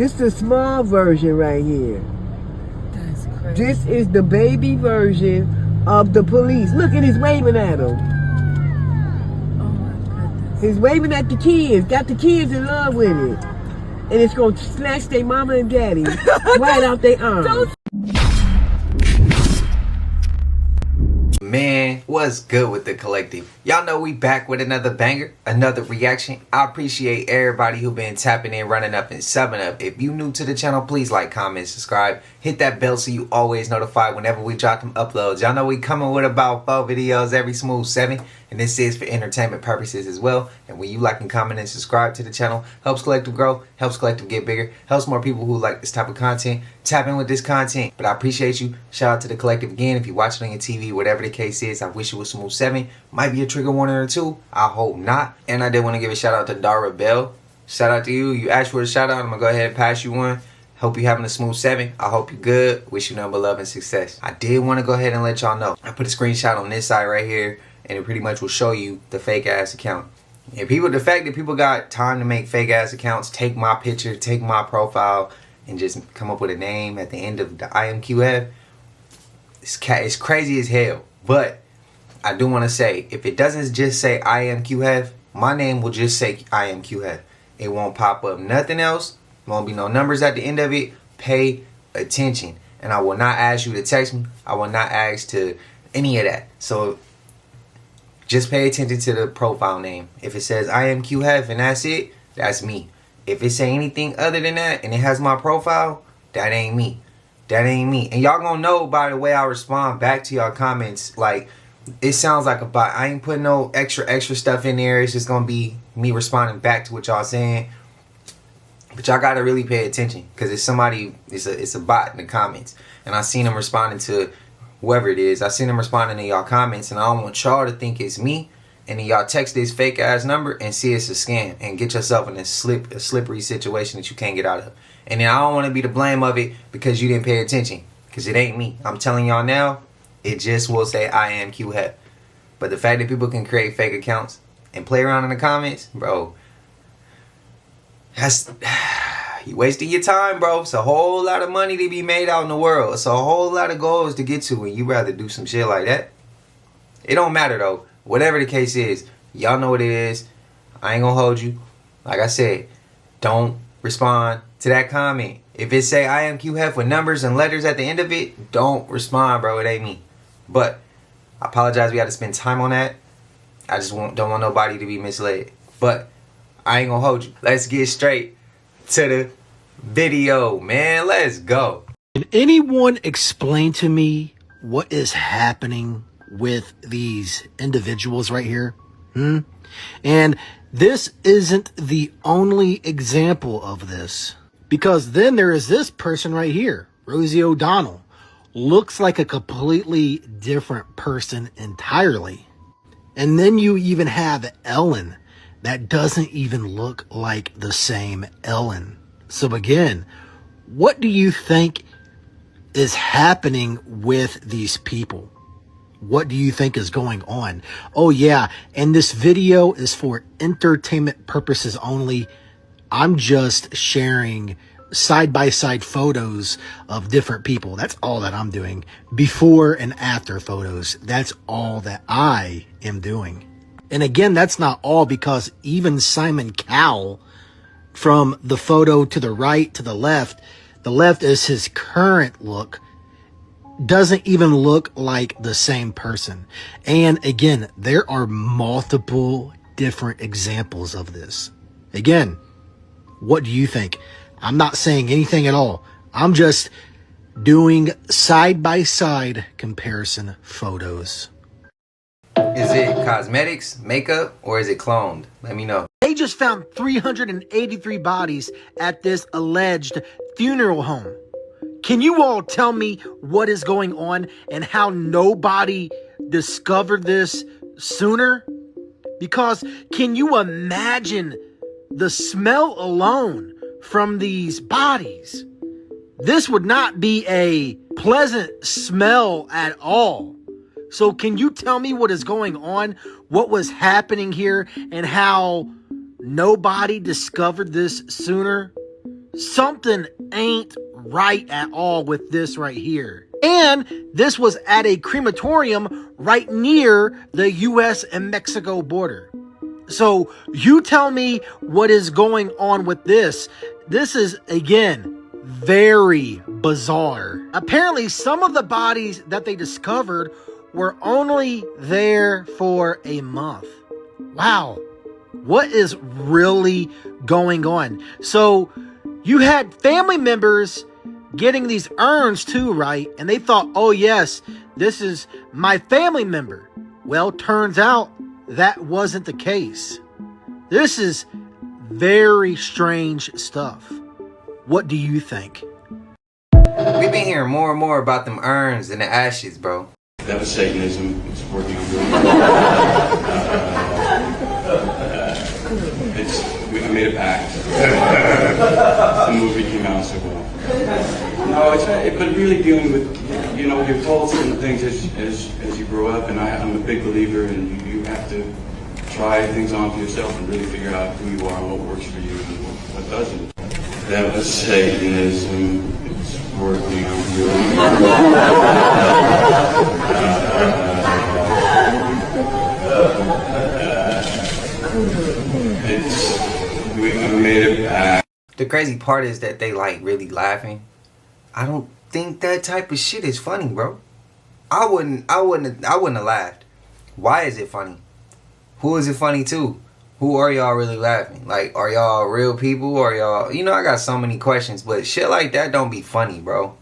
This is the small version right here. That's crazy. This is the baby version of the police. Look at he's waving at them. Oh my goodness. He's waving at the kids. Got the kids in love with it. And it's going to snatch their mama and daddy right out their arms. Man, what's good with the collective? Y'all know we back with another banger, another reaction. I appreciate everybody who been tapping in, running up, and subbing up. If you new to the channel, please like, comment, subscribe. Hit that bell so you always notified whenever we drop them uploads. Y'all know we coming with about 4 videos every smooth 7. And this is for entertainment purposes as well. And when you like and comment and subscribe to the channel, helps collective grow, helps collective get bigger, helps more people who like this type of content tap in with this content. But I appreciate you. Shout out to the collective again. If you watch it on your TV, whatever the case is, I wish it was smooth 7. Might be a trigger warning or 2. I hope not. And I did want to give a shout out to Dara Bell. Shout out to you. You asked for a shout out. I'm going to go ahead and pass you one. Hope you having a smooth 7. I hope you good. Wish you nothing but love and success. I did want to go ahead and let y'all know. I put a screenshot on this side right here. And it pretty much will show you the fake ass account. And the fact that people got time to make fake ass accounts, take my picture, take my profile, and just come up with a name at the end of the IamQueHeff, it's crazy as hell. But I do want to say, if it doesn't just say IamQueHeff, my name will just say IamQueHeff. It won't pop up nothing else. There won't be no numbers at the end of it. Pay attention. And I will not ask you to text me. I will not ask to any of that. So just pay attention to the profile name. If it says IamQueHeff and that's it, that's me. If it say anything other than that and it has my profile, that ain't me. That ain't me. And y'all gonna know by the way I respond back to y'all comments. Like, it sounds like a bot. I ain't putting no extra stuff in there. It's just gonna be me responding back to what y'all saying. But y'all gotta really pay attention, because it's somebody, it's a bot in the comments. And I seen them responding to whoever it is. I seen them responding to y'all comments, and I don't want y'all to think it's me, and then y'all text this fake ass number and see it's a scam and get yourself in a slippery situation that you can't get out of. And then I don't want to be the blame of it because you didn't pay attention, because it ain't me. I'm telling y'all now, it just will say IamQueHeff. But the fact that people can create fake accounts and play around in the comments, bro, that's you wasting your time, bro. It's a whole lot of money to be made out in the world. It's a whole lot of goals to get to, and you rather do some shit like that. It don't matter though. Whatever the case is, y'all know what it is. I ain't gonna hold you. Like I said, don't respond to that comment. If it say IamQueHeff with numbers and letters at the end of it, don't respond, bro. It ain't me. But I apologize. We had to spend time on that. I just don't want nobody to be misled. But I ain't gonna hold you. Let's get straight to the video, man. Let's go. Can anyone explain to me what is happening with these individuals right here? And this isn't the only example of this, because then there is this person right here, Rosie O'Donnell. Looks like a completely different person entirely. And then you even have Ellen that doesn't even look like the same Ellen. So again, what do you think is happening with these people? What do you think is going on? Oh yeah, and this video is for entertainment purposes only. I'm just sharing side-by-side photos of different people. That's all that I'm doing. Before and after photos. That's all that I am doing. And again, that's not all, because even Simon Cowell, from the photo to the right to the left is his current look, doesn't even look like the same person. And again, there are multiple different examples of this. Again, what do you think? I'm not saying anything at all. I'm just doing side-by-side comparison photos. Is it cosmetics, makeup, or is it cloned? Let me know. They just found 383 bodies at this alleged funeral home. Can you all tell me what is going on and how nobody discovered this sooner? Because can you imagine the smell alone from these bodies? This would not be a pleasant smell at all. So can you tell me what is going on, what was happening here, and how nobody discovered this sooner? something ain't right at all with this right here. And this was at a crematorium right near the US and Mexico border. So you tell me what is going on with this. This is, again, very bizarre. Apparently, some of the bodies that they discovered were only there for a month. Wow. What is really going on? So you had family members getting these urns too, right? And they thought, oh yes, this is my family member. Well, turns out that wasn't the case. This is very strange stuff. What do you think? We've been hearing more and more about them urns and the ashes, bro. That was Satanism. It's working on I made a pact. The movie came out so well. No, it's not, but really dealing with, you know, your faults and things as you grow up, and I'm a big believer in you have to try things on for yourself and really figure out who you are, what works for you, and what doesn't. That was Satanism. It's working on we made it back. The crazy part is that they like really laughing. I don't think that type of shit is funny, bro. I wouldn't have laughed. Why is it funny? Who is it funny to? Who are y'all really laughing? Like, are y'all real people? Or y'all, you know, I got so many questions, but shit like that don't be funny, bro.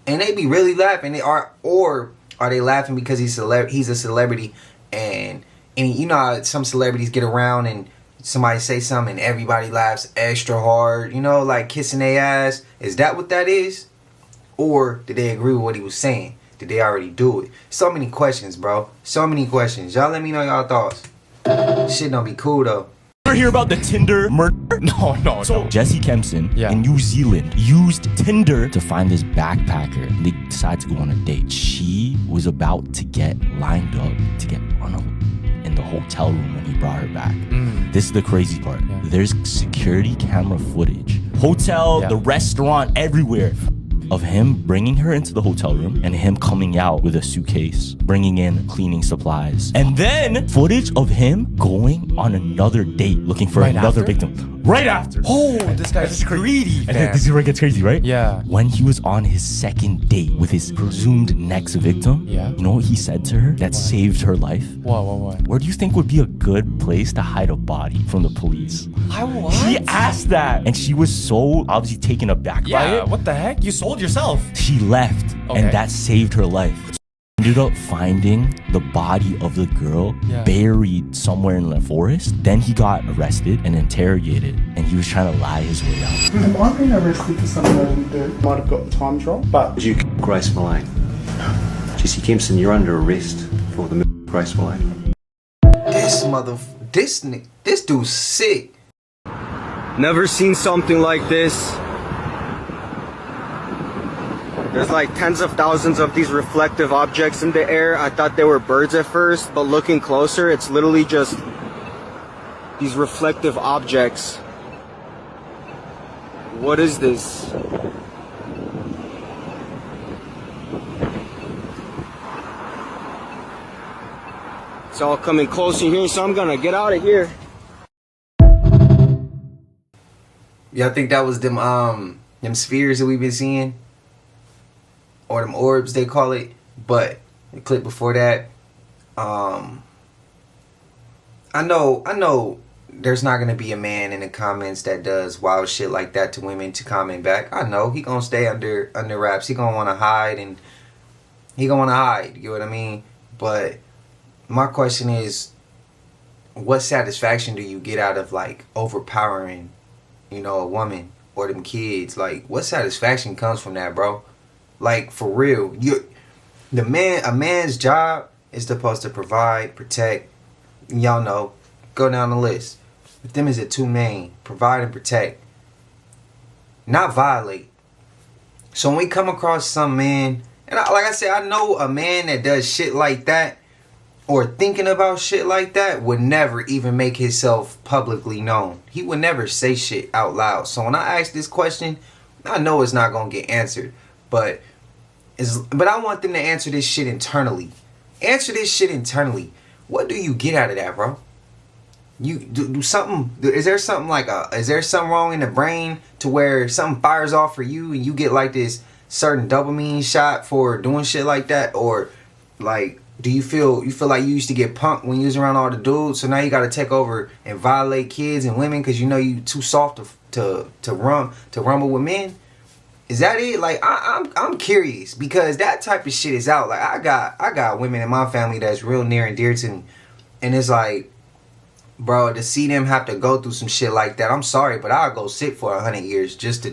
And they be really laughing. Or are they laughing because he's a celebrity and you know how some celebrities get around and somebody say something and everybody laughs extra hard, you know, like kissing their ass. Is that what that is? Or did they agree with what he was saying? Did they already do it? So many questions, bro. So many questions. Y'all let me know y'all thoughts. Shit don't be cool, though. Ever hear about the Tinder murder? No. So Jesse Kempson in New Zealand used Tinder to find this backpacker. They decided to go on a date. She was about to get lined up to get in the hotel room when he brought her back. This is the crazy part. There's security camera footage. Hotel, the restaurant, everywhere. Of him bringing her into the hotel room and him coming out with a suitcase, bringing in cleaning supplies. And then footage of him going on another date looking for another victim. Right after. Oh, this guy's greedy, And then this is where it gets crazy, right? Yeah. When he was on his second date with his presumed next victim, you know what he said to her that saved her life? What? Where do you think would be a good place to hide a body from the police? What? He asked that, and she was so obviously taken aback by it. What the heck? You sold yourself. She left, and that saved her life. Ended up finding the body of the girl buried somewhere in the forest. Then he got arrested and interrogated, and he was trying to lie his way out. Am I being arrested for something that might have got the times wrong? But You, Grace Mullane. Jesse Kempson, you're under arrest for the Grace Mullane. This dude's sick. Never seen something like this. There's like tens of thousands of these reflective objects in the air. I thought they were birds at first, but looking closer, it's literally just these reflective objects. What is this? It's all coming closer here, so I'm gonna get out of here. Y'all think that was them spheres that we've been seeing? Or them orbs, they call it. But the clip before that, I know there's not gonna be a man in the comments that does wild shit like that to women to comment back. I know he gonna stay under wraps. He gonna wanna hide and you know what I mean? But my question is, what satisfaction do you get out of like overpowering, you know, a woman or them kids? Like, what satisfaction comes from that, bro? Like, for real, a man's job is supposed to provide, protect. Y'all know, go down the list. But them is the two main: provide and protect, not violate. So when we come across some man, and like I said, I know a man that does shit like that, or thinking about shit like that would never even make himself publicly known. He would never say shit out loud. So when I ask this question, I know it's not gonna get answered, but I want them to answer this shit internally. Answer this shit internally. What do you get out of that, bro? You do something. Is there something wrong in the brain to where something fires off for you and you get like this certain dopamine shot for doing shit like that? Or like, do you feel like you used to get punked when you was around all the dudes, so now you got to take over and violate kids and women because you know you too soft to rumble with men? Is that it? Like, I'm curious, because that type of shit is out. Like, I got women in my family that's real near and dear to me, and it's like, bro, to see them have to go through some shit like that, I'm sorry, but I'll go sit for 100 years just to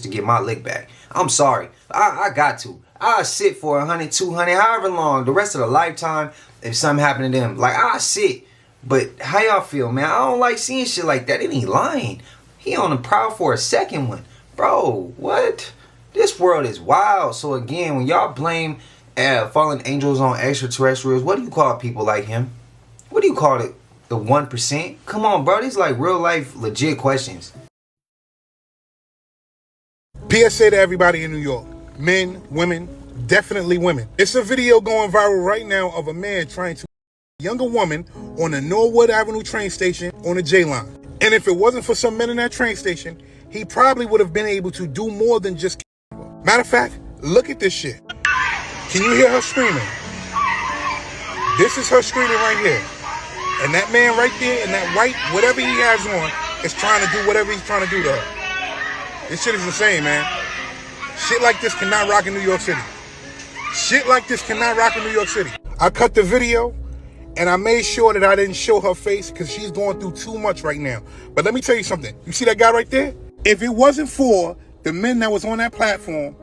get my lick back. I'm sorry, I got to. I'll sit for 100, 200, however long, the rest of the lifetime, if something happened to them. Like, I'll sit. But how y'all feel, man? I don't like seeing shit like that. It ain't lying. He on the prowl for a second one. Bro, what? This world is wild. So again, when y'all blame fallen angels on extraterrestrials, what do you call people like him? What do you call it? The 1%? Come on, bro. These like real life legit questions. PSA to everybody in New York. Men, women, definitely women. It's a video going viral right now of a man trying to a younger woman on the Norwood Avenue train station on the J line. And if it wasn't for some men in that train station, he probably would have been able to do more than just kill her. Matter of fact, look at this shit. Can you hear her screaming? This is her screaming right here. And that man right there in that white, whatever he has on, is trying to do whatever he's trying to do to her. This shit is insane, man. Shit like this cannot rock in New York City. Shit like this cannot rock in New York City. I cut the video and I made sure that I didn't show her face because she's going through too much right now. But let me tell you something. You see that guy right there? If it wasn't for the men that was on that platform,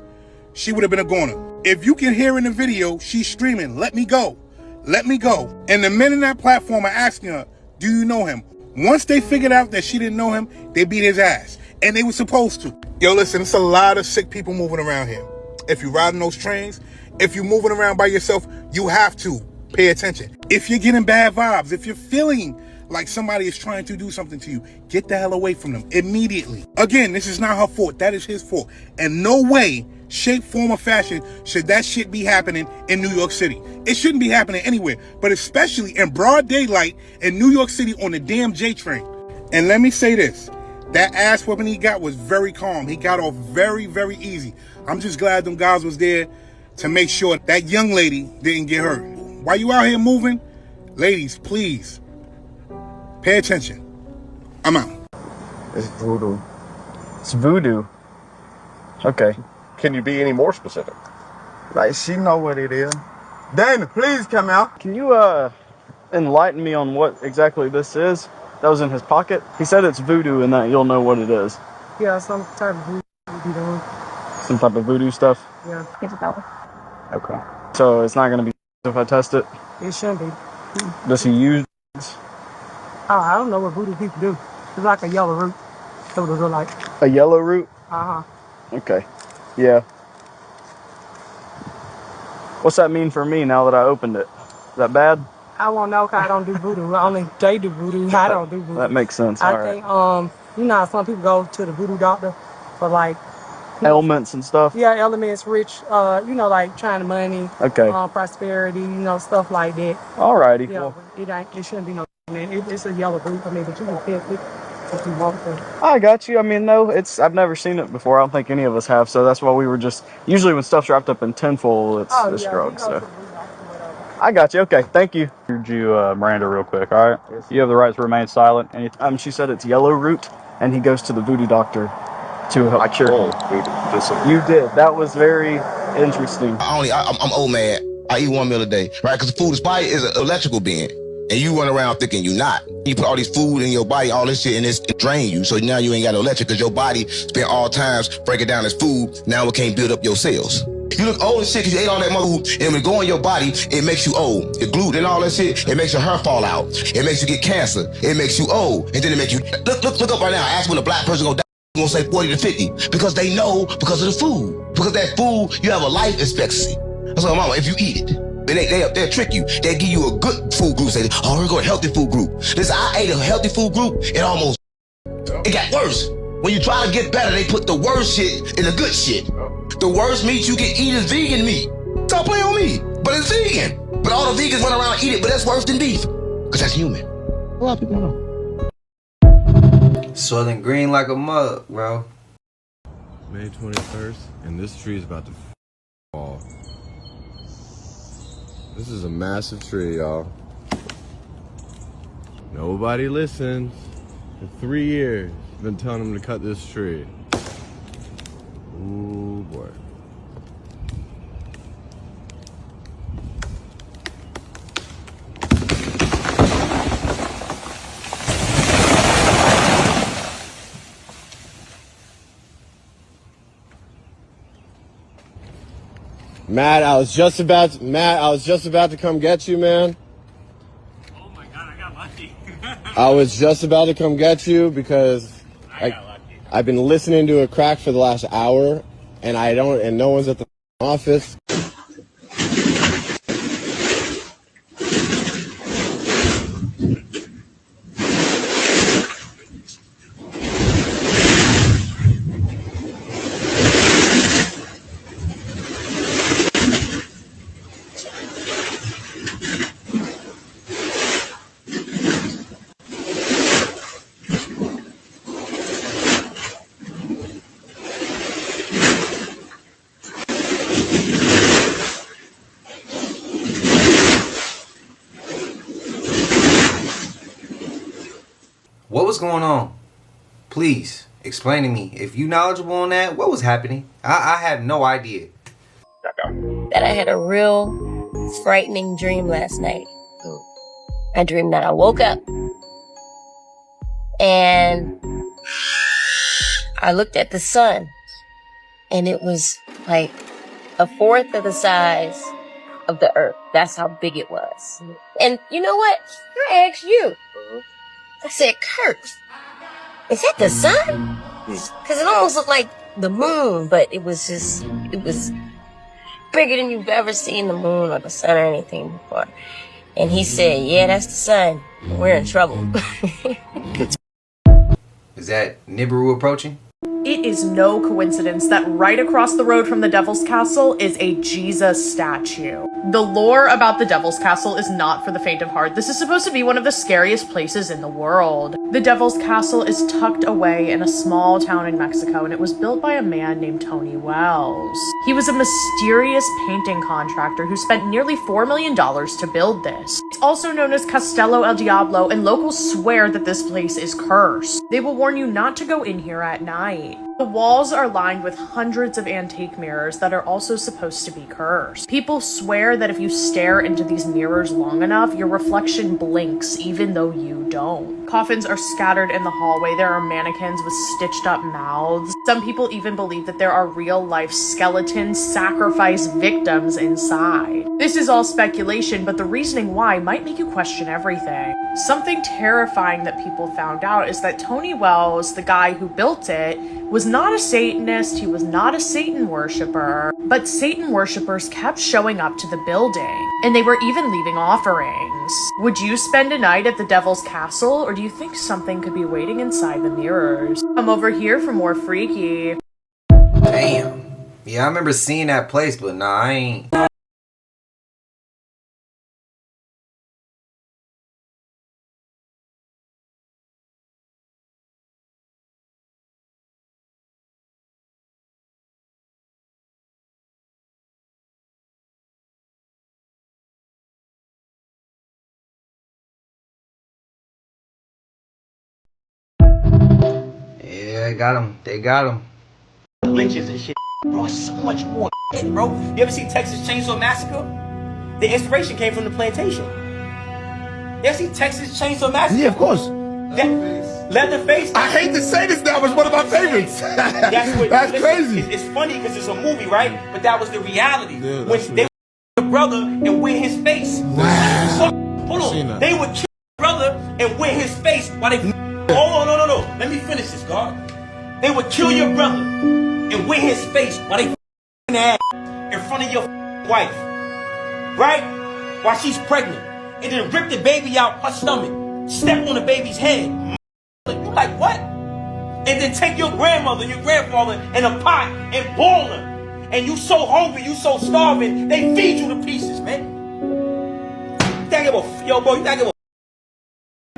she would have been a goner. If you can hear in the video, she's screaming, "Let me go. Let me go." And the men in that platform are asking her, "Do you know him?" Once they figured out that she didn't know him, they beat his ass. And they were supposed to. Yo, listen, it's a lot of sick people moving around here. If you're riding those trains, if you're moving around by yourself, you have to pay attention. If you're getting bad vibes, if you're feeling like somebody is trying to do something to you, get the hell away from them immediately. Again, this is not her fault. That is his fault. And no way, shape, form, or fashion should that shit be happening in New York City. It shouldn't be happening anywhere, but especially in broad daylight in New York City on the damn J train. And let me say this. That ass whipping he got was very calm. He got off very, very easy. I'm just glad them guys was there to make sure that young lady didn't get hurt. While you out here moving, ladies, please, pay attention. I'm out. It's Voodoo. It's Voodoo. Okay. Can you be any more specific? Like, she know what it is. Dana, please come out. Can you, enlighten me on what exactly this is? That was in his pocket. He said it's voodoo and that you'll know what it is. Yeah, some type of voodoo be doing. Some type of voodoo stuff? Yeah. It's about. Okay. So it's not going to be if I test it? It shouldn't be. Does he use? Oh, I don't know what voodoo people do. It's like a yellow root. That's what it look like. A yellow root? Uh-huh. Okay. Yeah. What's that mean for me now that I opened it? Is that bad? I won't know because I don't do voodoo. Only they do voodoo. I don't do voodoo. That makes sense. I think, you know how some people go to the voodoo doctor for like ailments and stuff? Yeah, elements, rich, you know, like trying to money, okay, prosperity, you know, stuff like that. Alrighty. Yeah, well, it shouldn't be no, man. It's a yellow root. I mean, but you can pick it if you want to. I got you. I mean, no, I've never seen it before. I don't think any of us have, so that's why we were just, usually when stuff's wrapped up in tinfoil, it's drugs, so. I got you. Okay, thank you. Heard you, Miranda, real quick, all right? Yes. You have the right to remain silent. She said it's yellow root, and he goes to the voodoo doctor to help cure him. You did. That was very interesting. I'm old man. I eat one meal a day, right? Because food is probably is an electrical being, and you run around thinking you're not. You put all this food in your body, all this shit, and it drain you. So now you ain't got no electric because your body spent all times breaking down as food. Now it can't build up your cells. You look old as shit because you ate all that mother food, and when it go in your body, it makes you old. The gluten and all that shit, it makes your hair fall out. It makes you get cancer. It makes you old, and then it makes you look up right now. Ask when a black person gonna die. You're gonna say 40 to 50 because they know because of the food. Because that food, you have a life expectancy. That's what, mama, if you eat it. They'll trick you. They'll give you a good food group. Say, oh, we're going to healthy food group. Listen, I ate a healthy food group. It got worse. When you try to get better, they put the worst shit in the good shit. The worst meat you can eat is vegan meat. Don't play on me, but it's vegan. But all the vegans run around and eat it, but that's worse than beef. Because that's human. A lot of people don't know. Soiling green like a mug, bro. May 21st, and this tree is about to fall. This is a massive tree, y'all. Nobody listens. For 3 years, I've been telling them to cut this tree. Ooh, boy. Matt, I was just about to come get you, man. Oh my god, I got lucky. I was just about to come get you because I've been listening to a crack for the last hour, and no one's at the office. What was going on? Please explain to me. If you knowledgeable on that, what was happening? I have no idea. That I had a real frightening dream last night. I dreamed that I woke up and I looked at the sun and it was like a fourth of the size of the earth. That's how big it was. And you know what? I asked you. I said, Kurt, is that the sun? Because it almost looked like the moon, but it was bigger than you've ever seen the moon or the sun or anything before. And he said, yeah, that's the sun. We're in trouble. Is that Nibiru approaching? It is no coincidence that right across the road from the Devil's Castle is a Jesus statue. The lore about the Devil's Castle is not for the faint of heart. This is supposed to be one of the scariest places in the world. The Devil's Castle is tucked away in a small town in Mexico, and it was built by a man named Tony Wells. He was a mysterious painting contractor who spent nearly $4 million to build this. It's also known as Castello El Diablo, and locals swear that this place is cursed. They will warn you not to go in here at night. The walls are lined with hundreds of antique mirrors that are also supposed to be cursed. People swear that if you stare into these mirrors long enough, your reflection blinks even though you don't. Coffins are scattered in the hallway. There are mannequins with stitched up mouths. Some people even believe that there are real-life skeleton sacrifice victims inside. This is all speculation, but the reasoning why might make you question everything. Something terrifying that people found out is that Tony Wells, the guy who built it, was not a Satanist, he was not a Satan worshiper, but Satan worshippers kept showing up to the building, and they were even leaving offerings. Would you spend a night at the Devil's Castle, or do you think something could be waiting inside the mirrors? Come over here for more freaky. Damn. Yeah, I remember seeing that place, but nah, I ain't. Yeah, they got him. They got him. Lynches and shit. Bro, it's so much more shit, bro. You ever see Texas Chainsaw Massacre? The inspiration came from the plantation. You ever see Texas Chainsaw Massacre? Yeah, of course. Leatherface. I hate to say this now, but it's one of my favorites. That's crazy. It's funny because it's a movie, right? But that was the reality. Yeah, when they would kill your brother and win his face. Wow. Hold on. They would kill your brother and win his face while they... Oh, no. Let me finish this, God. They would kill your brother and win his face while they ass in front of your wife. Right? while she's pregnant, and then rip the baby out her stomach, step on the baby's head. You like what? And then take your grandmother and your grandfather in a pot and boil them. And you so hungry, you so starving, they feed you to pieces, man. You think give a yo, bro? You think give a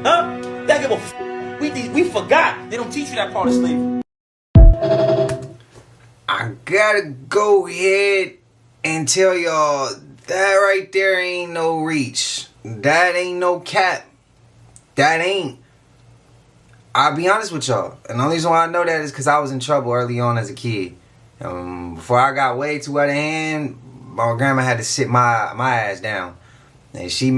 huh? You think give a we forgot. They don't teach you that part of slavery. I gotta go ahead and tell y'all that right there ain't no reach. That ain't no cap. That ain't. I'll be honest with y'all. And the only reason why I know that is because I was in trouble early on as a kid. Before I got way too out of hand, my grandma had to sit my ass down. And she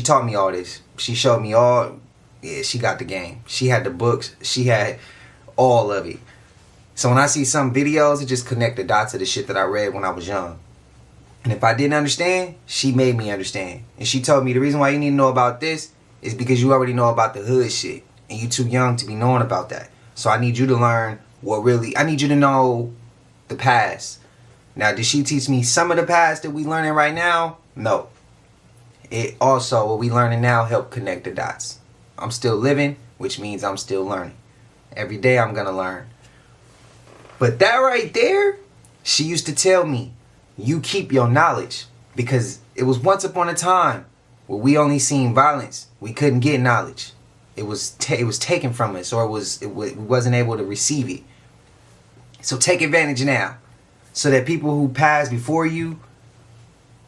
taught me all this. She showed me all, yeah, she got the game. She had the books. She had all of it. So when I see some videos, it just connect the dots to the shit that I read when I was young. And if I didn't understand, she made me understand. And she told me the reason why you need to know about this is because you already know about the hood shit. And you too young to be knowing about that. So I need you to learn I need you to know the past. Now, did she teach me some of the past that we learning right now? No. It also, what we learning now, help connect the dots. I'm still living, which means I'm still learning. Every day I'm gonna learn. But that right there, she used to tell me, you keep your knowledge. Because it was once upon a time where we only seen violence. We couldn't get knowledge. It was taken from us, or we wasn't able to receive it. So take advantage now, so that people who passed before you,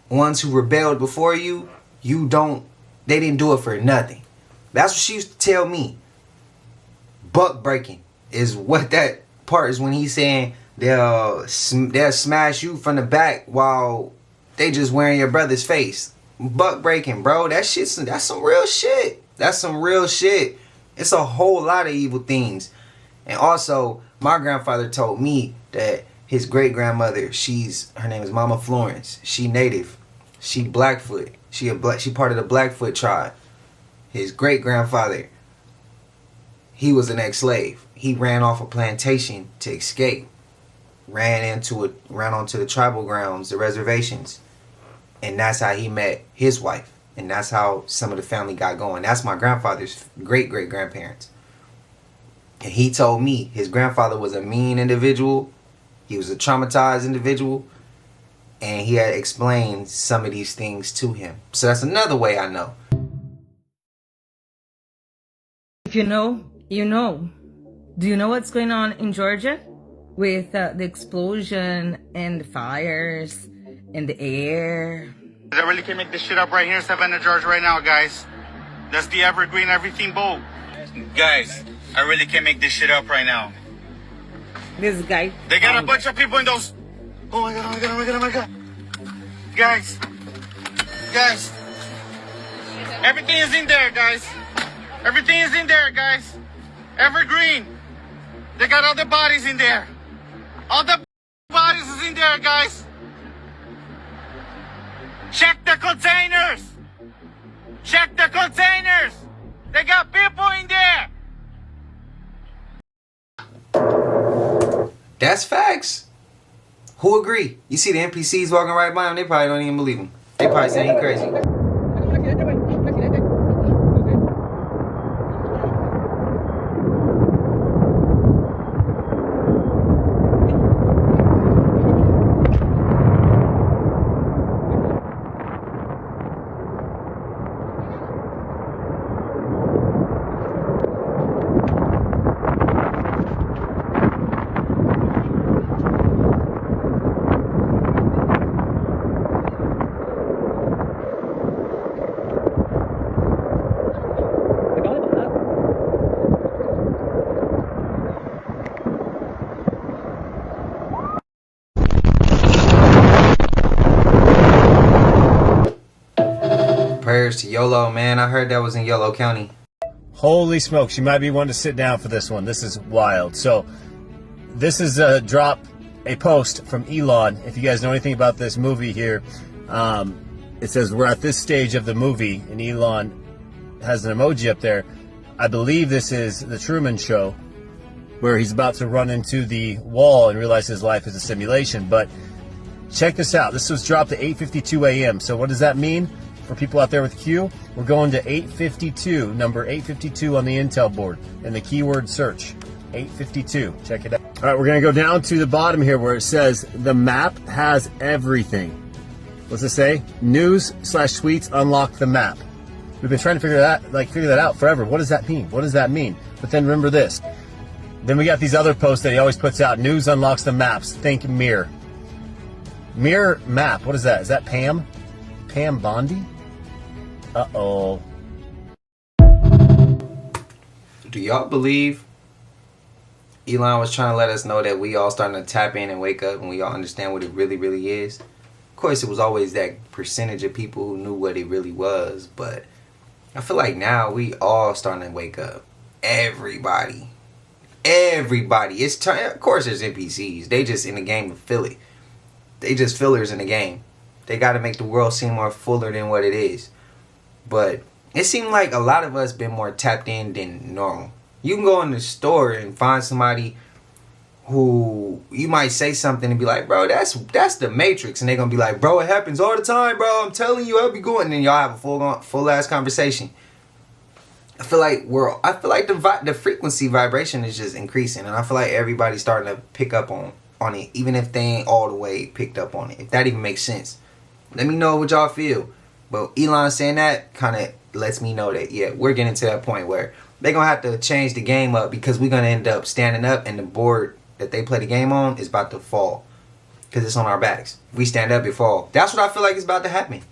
ones who rebelled before you, they didn't do it for nothing. That's what she used to tell me. Buck breaking is what that part is when he's saying they'll smash you from the back while they just wearing your brother's face. Buck breaking, bro. That's some real shit. That's some real shit. It's a whole lot of evil things. And also, my grandfather told me that his great-grandmother, her name is Mama Florence. She native. She Blackfoot. She part of the Blackfoot tribe. His great-grandfather, he was an ex-slave. He ran off a plantation to escape. Ran onto the tribal grounds, the reservations. And that's how he met his wife. And that's how some of the family got going. That's my grandfather's great-great-grandparents. And he told me his grandfather was a mean individual. He was a traumatized individual. And he had explained some of these things to him. So that's another way I know. If you know, you know. Do you know what's going on in Georgia? With the explosion and the fires and the air. I really can make this shit up right here in Savannah, Georgia right now, guys. That's the Evergreen Everything boat. Guys, I really can't make this shit up right now. This guy. They got a bunch of people in those. Oh my god, oh my god, oh my god, oh my god. Guys. Everything is in there, guys. Everything is in there, guys. Evergreen. They got all the bodies in there. All the bodies is in there, guys. Check the containers. Check the containers. They got people in there. That's facts. Who agree? You see the NPCs walking right by him, they probably don't even believe him. They probably say he crazy. Prayers to YOLO, man. I heard that was in Yolo County. Holy smokes, you might be one to sit down for this one. This is wild. So, this is a post from Elon. If you guys know anything about this movie here, it says we're at this stage of the movie, and Elon has an emoji up there. I believe this is the Truman Show, where he's about to run into the wall and realize his life is a simulation. But check this out. This was dropped at 8:52 a.m. So what does that mean? For people out there with Q, we're going to 852, number 852 on the Intel board, and the keyword search, 852. Check it out. All right, we're going to go down to the bottom here where it says the map has everything. What's it say? News/tweets unlock the map. We've been trying to figure that out forever. What does that mean? What does that mean? But then remember this. Then we got these other posts that he always puts out. News unlocks the maps. Think mirror. Mirror map. What is that? Is that Pam? Pam Bondi? Uh-oh. Do y'all believe Elon was trying to let us know that we all starting to tap in and wake up and we all understand what it really, really is? Of course, it was always that percentage of people who knew what it really was, but I feel like now we all starting to wake up. Everybody. It's of course there's NPCs. They just in the game to fill it. They just fillers in the game. They got to make the world seem more fuller than what it is. But it seemed like a lot of us been more tapped in than normal. You can go in the store and find somebody who you might say something and be like, bro, that's the Matrix, and they're gonna be like, bro, it happens all the time, bro. I'm telling you, I'll be going. And then y'all have a full ass conversation. I feel like the frequency vibration is just increasing, and I feel like everybody's starting to pick up on it, even if they ain't all the way picked up on it. If that even makes sense, let me know what y'all feel. But Elon saying that kind of lets me know that yeah, we're getting to that point where they're gonna have to change the game up because we're gonna end up standing up and the board that they play the game on is about to fall because it's on our backs. We stand up, it fall. That's what I feel like is about to happen.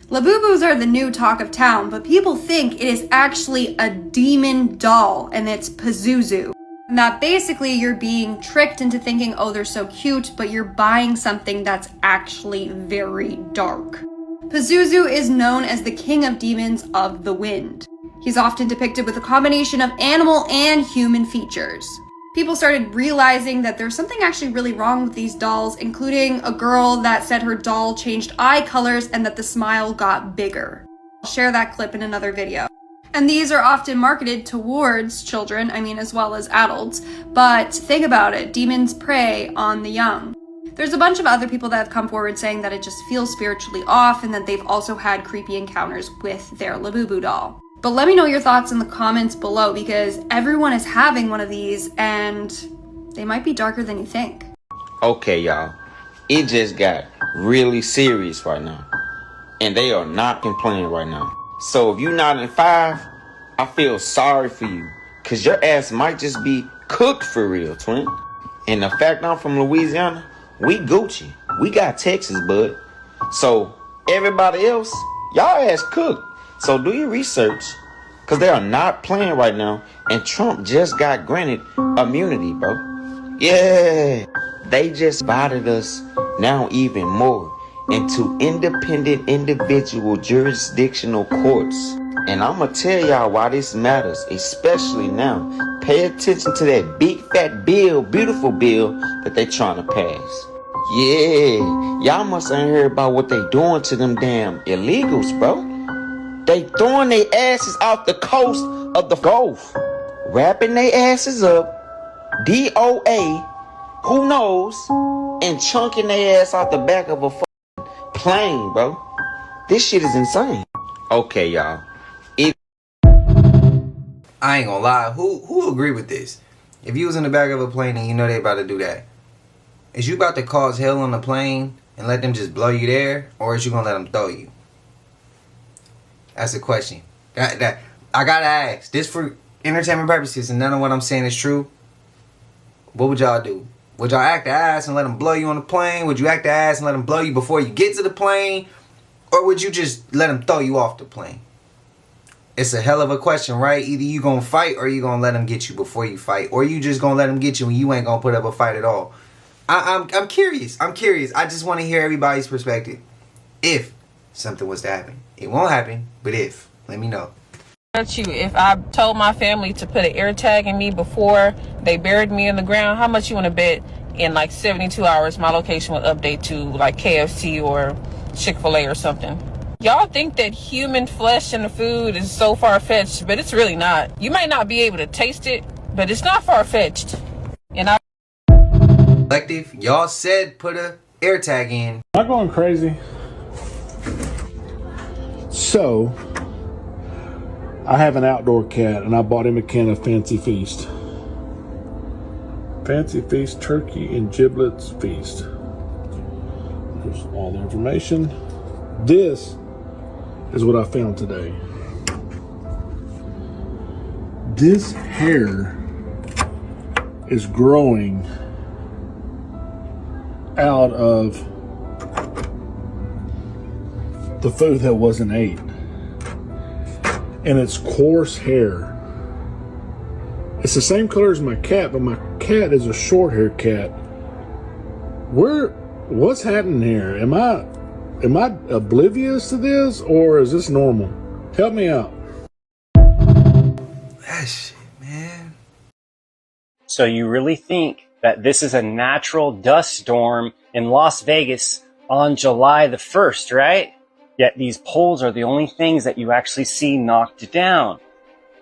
Labubus are the new talk of town, but people think it is actually a demon doll, and it's Pazuzu. And that basically you're being tricked into thinking, oh, they're so cute, but you're buying something that's actually very dark. Pazuzu is known as the king of demons of the wind. He's often depicted with a combination of animal and human features. People started realizing that there's something actually really wrong with these dolls, including a girl that said her doll changed eye colors and that the smile got bigger. I'll share that clip in another video. And these are often marketed towards children, as well as adults. But think about it, demons prey on the young. There's a bunch of other people that have come forward saying that it just feels spiritually off and that they've also had creepy encounters with their Labubu doll. But let me know your thoughts in the comments below because everyone is having one of these and they might be darker than you think. Okay, y'all. It just got really serious right now. And they are not playing right now. So if you're not in 5, I feel sorry for you. Cause your ass might just be cooked for real, twin. And the fact I'm from Louisiana, we Gucci. We got Texas, bud. So everybody else, y'all ass cooked. So do your research, because they are not playing right now, and Trump just got granted immunity, bro. Yeah, they just invited us now even more into independent individual jurisdictional courts. And I'm going to tell y'all why this matters, especially now. Pay attention to that big fat bill, beautiful bill that they trying to pass. Yeah, y'all must ain't heard about what they doing to them damn illegals, bro. They throwing their asses off the coast of the Gulf, wrapping their asses up, DOA, who knows, and chunking their ass off the back of a plane, bro. This shit is insane. Okay, y'all. I ain't gonna lie. Who agree with this? If you was in the back of a plane and you know they about to do that, is you about to cause hell on the plane and let them just blow you there, or is you gonna let them throw you? That's the question. That I gotta ask. This for entertainment purposes, and none of what I'm saying is true. What would y'all do? Would y'all act the ass and let them blow you on the plane? Would you act the ass and let them blow you before you get to the plane? Or would you just let them throw you off the plane? It's a hell of a question, right? Either you gonna fight or you gonna let them get you before you fight. Or you just gonna let them get you and you ain't gonna put up a fight at all. I'm curious. I just want to hear everybody's perspective. If something was to happen. It won't happen, but if. Let me know. If I told my family to put an air tag in me before they buried me in the ground, how much you want to bet in like 72 hours my location would update to like KFC or Chick-fil-A or something? Y'all think that human flesh in the food is so far-fetched, but it's really not. You might not be able to taste it, but it's not far-fetched. And Collective, y'all said put a air tag in. Am I going crazy? So, I have an outdoor cat, and I bought him a can of Fancy Feast. Fancy Feast Turkey and Giblets Feast. There's all the information. This is what I found today. This hair is growing out of the food that wasn't ate. And it's coarse hair. It's the same color as my cat, but my cat is a short hair cat. What's happening here? Am I oblivious to this, or is this normal? Help me out. That shit, man. So you really think that this is a natural dust storm in Las Vegas on July the 1st, right? Yet these poles are the only things that you actually see knocked down.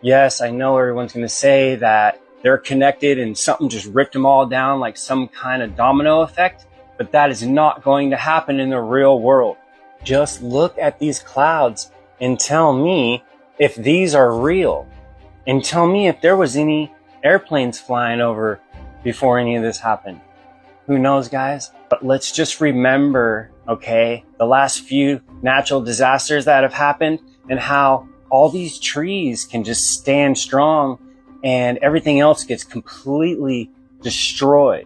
Yes, I know everyone's going to say that they're connected and something just ripped them all down like some kind of domino effect, but that is not going to happen in the real world. Just look at these clouds and tell me if these are real. And tell me if there was any airplanes flying over before any of this happened. Who knows, guys? But let's just remember, okay, the last few natural disasters that have happened and how all these trees can just stand strong and everything else gets completely destroyed.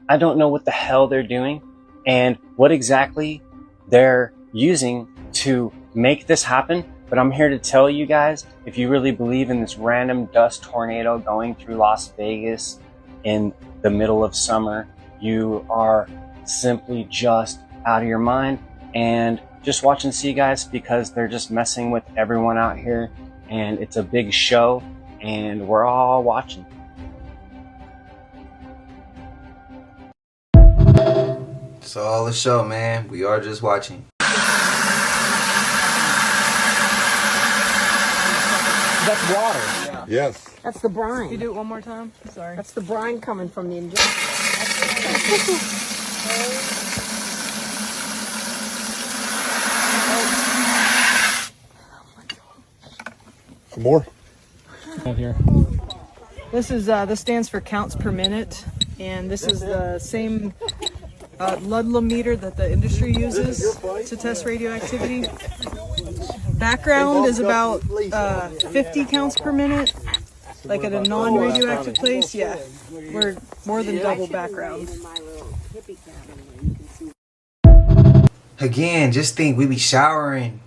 I don't know what the hell they're doing and what exactly they're using to make this happen, but I'm here to tell you guys, if you really believe in this random dust tornado going through Las Vegas in the middle of summer, you are simply just out of your mind. And just watch and see, guys, because they're just messing with everyone out here, and it's a big show, and we're all watching. It's all a show, man. We are just watching. That's water. Yeah. Yes. That's the brine. Can you do it one more time? Sorry. That's the brine coming from the injection. Some more? Here. This is this stands for counts per minute, and this is the same Ludlam meter that the industry uses to test radioactivity. Background is about 50 counts per minute, like at a non-radioactive place. Yeah, we're more than double background. Again, just think we be showering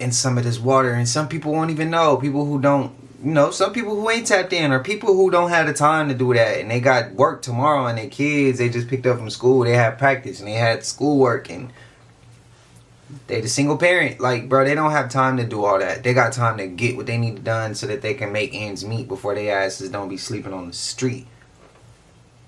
in some of this water, and some people won't even know. People who don't, you know, some people who ain't tapped in, or people who don't have the time to do that, and they got work tomorrow, and their kids they just picked up from school, they have practice and they had schoolwork, and they the single parent. Like, bro, they don't have time to do all that. They got time to get what they need done so that they can make ends meet before their asses don't be sleeping on the street.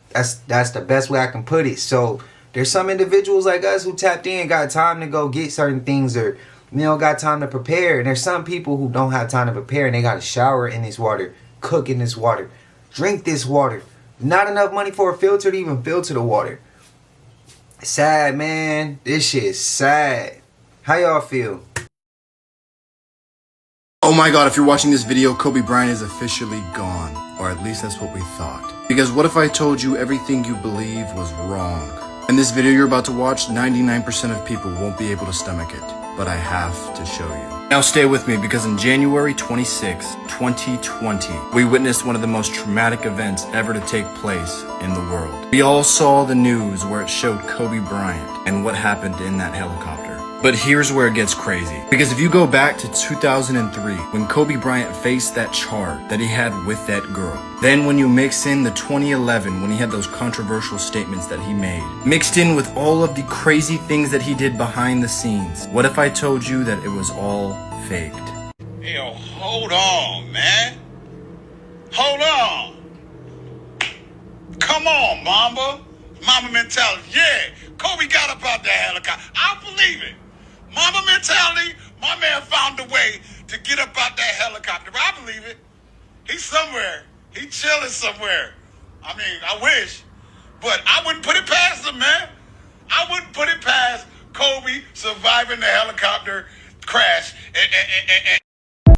That's the best way I can put it. So there's some individuals like us who tapped in, got time to go get certain things, or got time to prepare. And there's some people who don't have time to prepare, and they got to shower in this water, cook in this water, drink this water. Not enough money for a filter to even filter the water. Sad, man. This shit is sad. How y'all feel? Oh my god, if you're watching this video, Kobe Bryant is officially gone. Or at least that's what we thought. Because what if I told you everything you believe was wrong? In this video you're about to watch, 99% of people won't be able to stomach it. But I have to show you. Now stay with me, because on January 26, 2020, we witnessed one of the most traumatic events ever to take place in the world. We all saw the news where it showed Kobe Bryant and what happened in that helicopter. But here's where it gets crazy. Because if you go back to 2003, when Kobe Bryant faced that charge that he had with that girl, then when you mix in the 2011, when he had those controversial statements that he made, mixed in with all of the crazy things that he did behind the scenes, what if I told you that it was all faked? Yo, hold on, man. Hold on. Come on, Mamba. Mamba mentality. Yeah, Kobe got up out that helicopter. I believe it. Mamba mentality, my man found a way to get up out that helicopter. I believe it. He's somewhere. He chilling somewhere. I mean, I wish. But I wouldn't put it past him, man. I wouldn't put it past Kobe surviving the helicopter crash and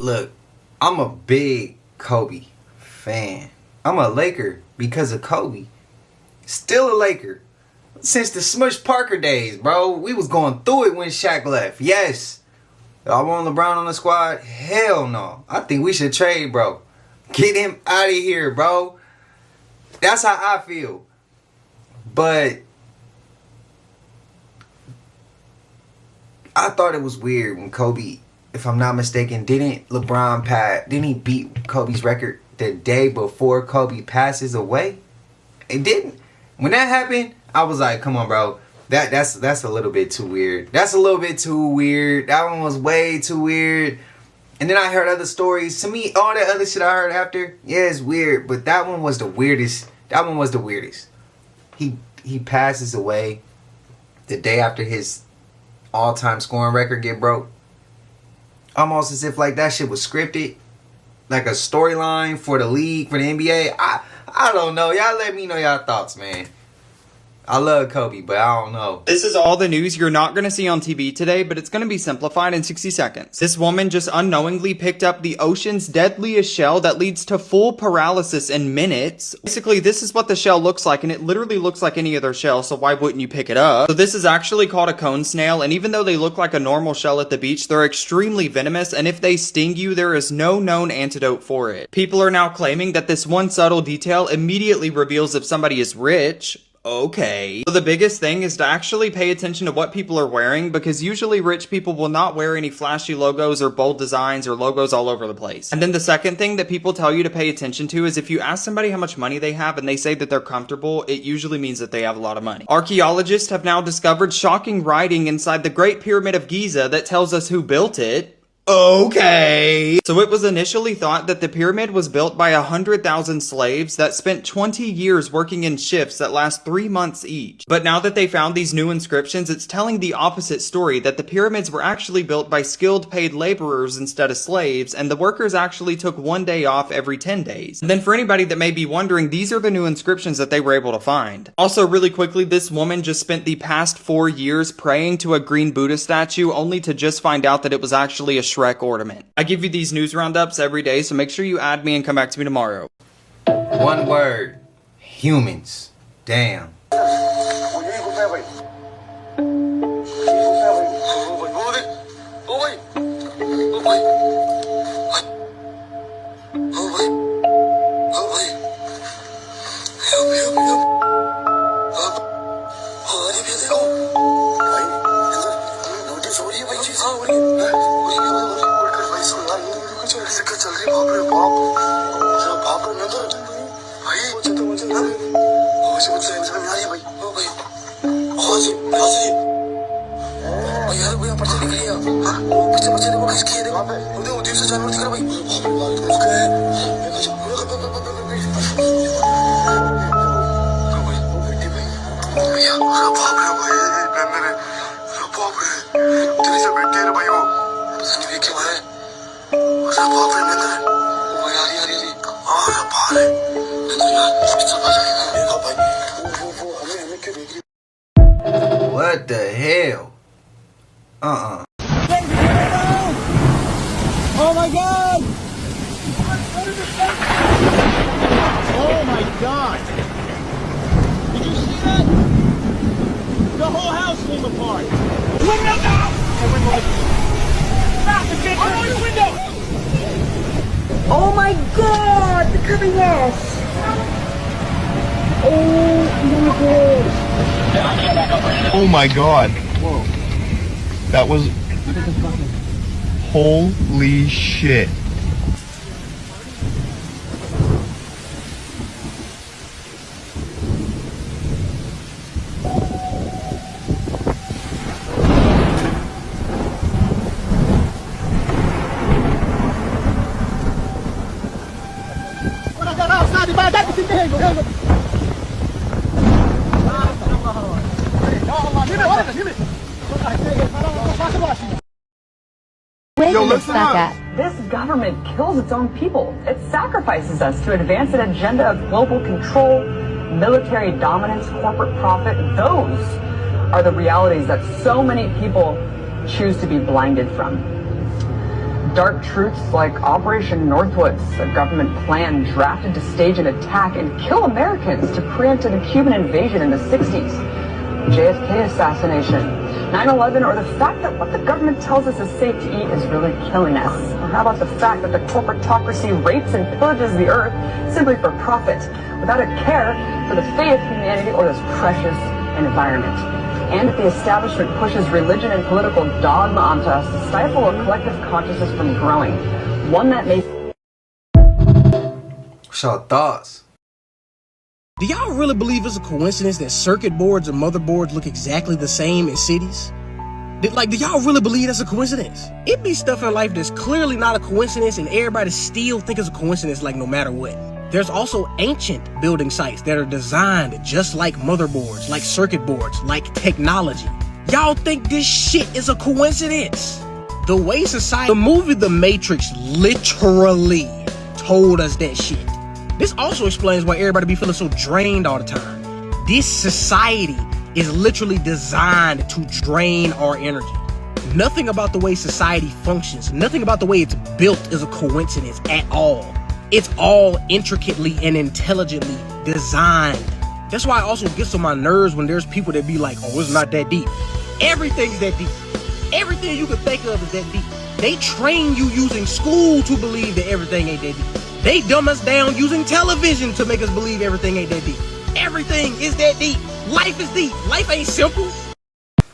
Look, I'm a big Kobe fan. I'm a Laker because of Kobe. Still a Laker. Since the Smush Parker days, bro. We was going through it when Shaq left. Yes. Y'all want LeBron on the squad? Hell no. I think we should trade, bro. Get him out of here, bro. That's how I feel. But I thought it was weird when Kobe, if I'm not mistaken, didn't he beat Kobe's record the day before Kobe passes away? It didn't. When that happened, I was like, come on, bro. That's a little bit too weird. That's a little bit too weird. That one was way too weird. And then I heard other stories. To me, all that other shit I heard after, yeah, it's weird. But that one was the weirdest. That one was the weirdest. He passes away the day after his all-time scoring record get broke. Almost as if like that shit was scripted. Like a storyline for the league, for the NBA. I don't know. Y'all let me know y'all thoughts, man. I love Kobe, but I don't know. This is all the news you're not going to see on TV today, but it's going to be simplified in 60 seconds. This woman just unknowingly picked up the ocean's deadliest shell that leads to full paralysis in minutes. Basically, this is what the shell looks like, and it literally looks like any other shell, so why wouldn't you pick it up? So this is actually called a cone snail, and even though they look like a normal shell at the beach, they're extremely venomous, and if they sting you, there is no known antidote for it. People are now claiming that this one subtle detail immediately reveals if somebody is rich. Okay. So the biggest thing is to actually pay attention to what people are wearing, because usually rich people will not wear any flashy logos or bold designs or logos all over the place. And then the second thing that people tell you to pay attention to is if you ask somebody how much money they have and they say that they're comfortable, it usually means that they have a lot of money. Archaeologists have now discovered shocking writing inside the Great Pyramid of Giza that tells us who built it. Okay. So it was initially thought that the pyramid was built by 100,000 slaves that spent 20 years working in shifts that last 3 months each. But now that they found these new inscriptions, it's telling the opposite story, that the pyramids were actually built by skilled paid laborers instead of slaves, and the workers actually took 1 day off every 10 days. And then for anybody that may be wondering, these are the new inscriptions that they were able to find. Also, really quickly, this woman just spent the past 4 years praying to a green Buddha statue only to just find out that it was actually a Shrek ornament. I give you these news roundups every day, so make sure you add me and come back to me tomorrow. One word. Humans. Damn. What the hell? Oh my god! Oh my god! Did you see that? The whole house came apart! Window down! Stop the kid! Oh, your window! Oh my god! The craziness! Oh my god! Oh my god. Whoa. That was... Holy shit. This government kills its own people. It sacrifices us to advance an agenda of global control, military dominance, corporate profit. Those are the realities that so many people choose to be blinded from. Dark truths like Operation Northwoods, a government plan drafted to stage an attack and kill Americans to preempt the Cuban invasion in the 60s. JFK assassination, 9/11, or the fact that what the government tells us is safe to eat is really killing us. Or how about the fact that the corporatocracy rapes and pillages the earth simply for profit, without a care for the fate of humanity or this precious environment? And that the establishment pushes religion and political dogma onto us to stifle a collective consciousness from growing. One that may... What's your thoughts? Do y'all really believe it's a coincidence that circuit boards and motherboards look exactly the same in cities? Do y'all really believe that's a coincidence? It be stuff in life that's clearly not a coincidence and everybody still think it's a coincidence like no matter what. There's also ancient building sites that are designed just like motherboards, like circuit boards, like technology. Y'all think this shit is a coincidence? The way society, the movie The Matrix literally told us that shit. This also explains why everybody be feeling so drained all the time. This society is literally designed to drain our energy. Nothing about the way society functions, nothing about the way it's built is a coincidence at all. It's all intricately and intelligently designed. That's why it also gets on my nerves when there's people that be like, oh, it's not that deep. Everything's that deep. Everything you can think of is that deep. They train you using school to believe that everything ain't that deep. They dumb us down using television to make us believe everything ain't that deep. Everything is that deep. Life is deep. Life ain't simple.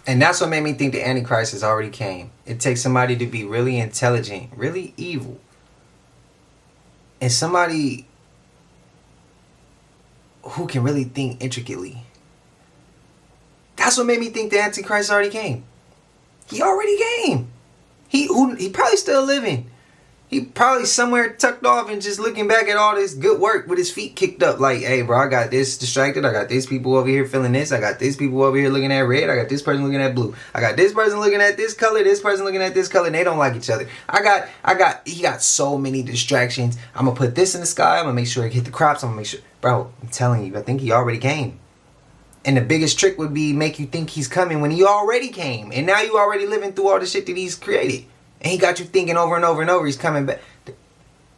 And that's what made me think the Antichrist has already came. It takes somebody to be really intelligent, really evil. And somebody who can really think intricately. That's what made me think the Antichrist already came. He already came. He probably still living. He probably somewhere tucked off and just looking back at all this good work with his feet kicked up. Like, hey, bro, I got this distracted. I got these people over here feeling this. I got these people over here looking at red. I got this person looking at blue. I got this person looking at this color. This person looking at this color. And they don't like each other. He got so many distractions. I'm going to put this in the sky. I'm going to make sure it hit the crops. I'm going to make sure. Bro, I'm telling you, I think he already came. And the biggest trick would be make you think he's coming when he already came. And now you already living through all the shit that he's created. And he got you thinking over and over and over he's coming back.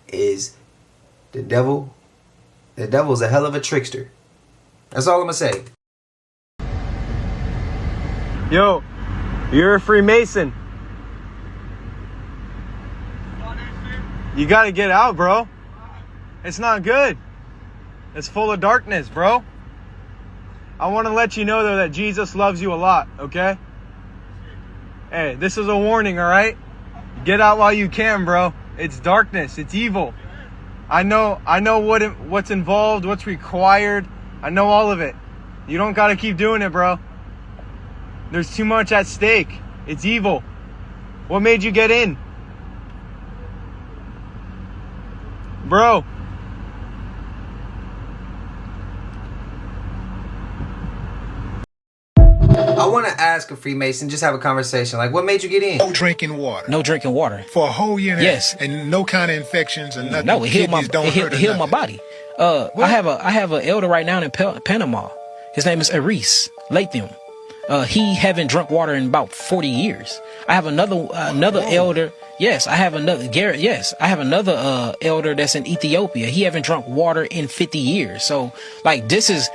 Is the devil? The devil's a hell of a trickster. That's all I'm gonna say. Yo, you're a Freemason. You gotta get out, bro. It's not good. It's full of darkness, bro. I want to let you know, though, that Jesus loves you a lot, okay? Hey, this is a warning, all right? Get out while you can, bro. It's darkness. It's evil. I know what's involved, what's required. I know all of it. You don't got to keep doing it, bro. There's too much at stake. It's evil. What made you get in? Bro. I want to ask a Freemason, just have a conversation. Like, what made you get in? No drinking water. No drinking water. For a whole year. Yes. And no kind of infections or nothing. No, it healed my body. I have an elder right now in Panama. His name is Aris Latham. He haven't drunk water in about 40 years. I have another elder. Yes, I have another Garrett. Yes, I have another elder that's in Ethiopia. He haven't drunk water in 50 years. So, like, this is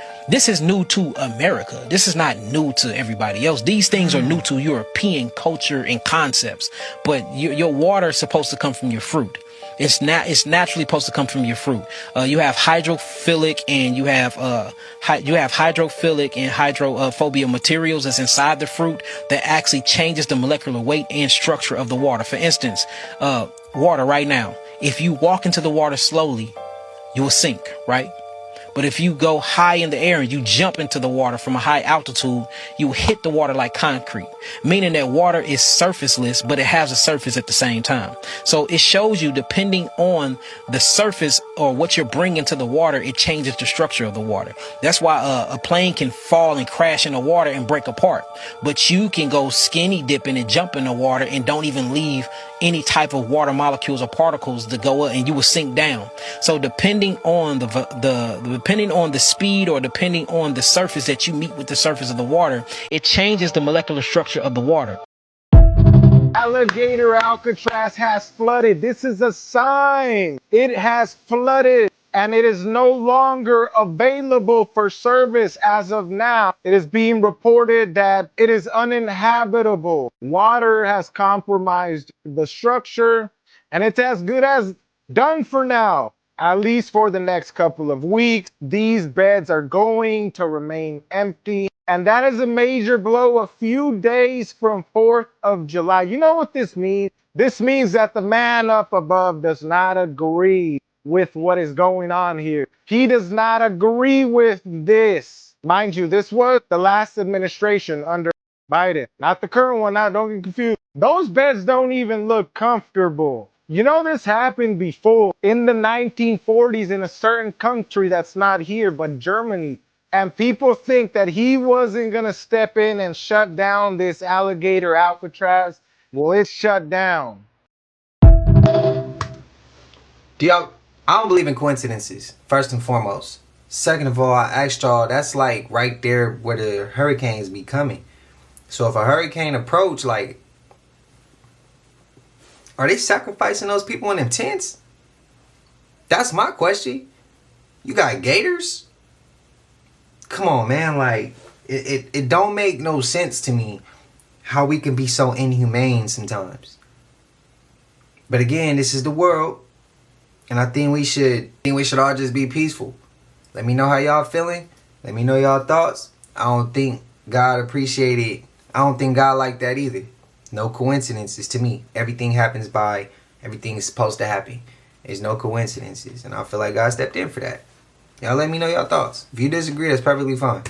new to America. This is not new to everybody else. These things are new to European culture and concepts. But your water is supposed to come from your fruit. It's naturally supposed to come from your fruit. You have hydrophilic and you have hydrophilic and hydrophobia materials that's inside the fruit that actually changes the molecular weight and structure of the water. For instance, water right now, if you walk into the water slowly, you will sink, right? But if you go high in the air and you jump into the water from a high altitude, you hit the water like concrete, meaning that water is surfaceless, but it has a surface at the same time. So it shows you, depending on the surface or what you're bringing to the water, it changes the structure of the water. That's why a plane can fall and crash in the water and break apart, but you can go skinny dipping and jump in the water and don't even leave any type of water molecules or particles to go up, and you will sink down. So depending on depending on the speed or depending on the surface that you meet with the surface of the water, it changes the molecular structure of the water. Alligator Alcatraz has flooded. This is a sign. It has flooded and it is no longer available for service as of now. It is being reported that it is uninhabitable. Water has compromised the structure and it's as good as done for now. At least for the next couple of weeks, these beds are going to remain empty. And that is a major blow a few days from 4th of July. You know what this means? This means that the man up above does not agree with what is going on here. He does not agree with this. Mind you, this was the last administration under Biden, not the current one. Now, don't get confused. Those beds don't even look comfortable. You know, this happened before in the 1940s in a certain country that's not here, but Germany. And people think that he wasn't going to step in and shut down this Alligator Alcatraz. Well, it's shut down. I don't believe in coincidences, first and foremost. Second of all, I asked y'all, that's like right there where the hurricanes be coming. So if a hurricane approach, like, are they sacrificing those people in them tents? That's my question. You got gators? Come on, man. Like, it don't make no sense to me how we can be so inhumane sometimes. But again, this is the world. And I think we should all just be peaceful. Let me know how y'all feeling. Let me know y'all thoughts. I don't think God appreciated. I don't think God like that either. No coincidences to me. Everything happens by, everything is supposed to happen. There's no coincidences. And I feel like God stepped in for that. Y'all let me know your thoughts. If you disagree, that's perfectly fine.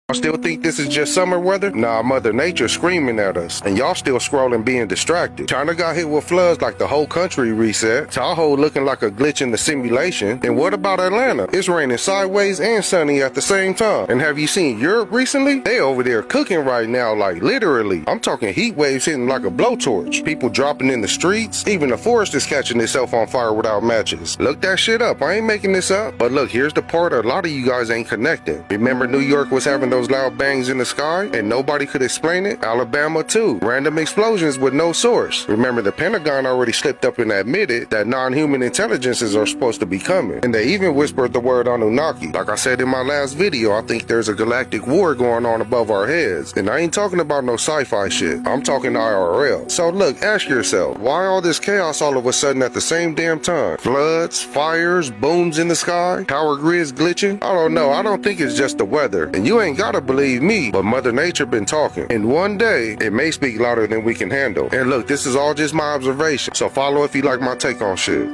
Y'all still think this is just summer weather? Nah, Mother Nature screaming at us. And y'all still scrolling being distracted. China got hit with floods like the whole country reset. Tahoe looking like a glitch in the simulation. And what about Atlanta? It's raining sideways and sunny at the same time. And have you seen Europe recently? They over there cooking right now, like literally. I'm talking heat waves hitting like a blowtorch. People dropping in the streets. Even the forest is catching itself on fire without matches. Look that shit up. I ain't making this up. But look, here's the part a lot of you guys ain't connecting. Remember New York was having those loud bangs in the sky and nobody could explain it? Alabama too. Random explosions with no source. Remember the Pentagon already slipped up and admitted that non-human intelligences are supposed to be coming. And they even whispered the word Anunnaki. Like I said in my last video, I think there's a galactic war going on above our heads. And I ain't talking about no sci-fi shit. I'm talking IRL. So look, ask yourself, why all this chaos all of a sudden at the same damn time? Floods, fires, booms in the sky, power grids glitching? I don't know. I don't think it's just the weather. And you ain't gotta believe me, but Mother Nature been talking. And one day, it may speak louder than we can handle. And look, this is all just my observation. So follow if you like my take on shit.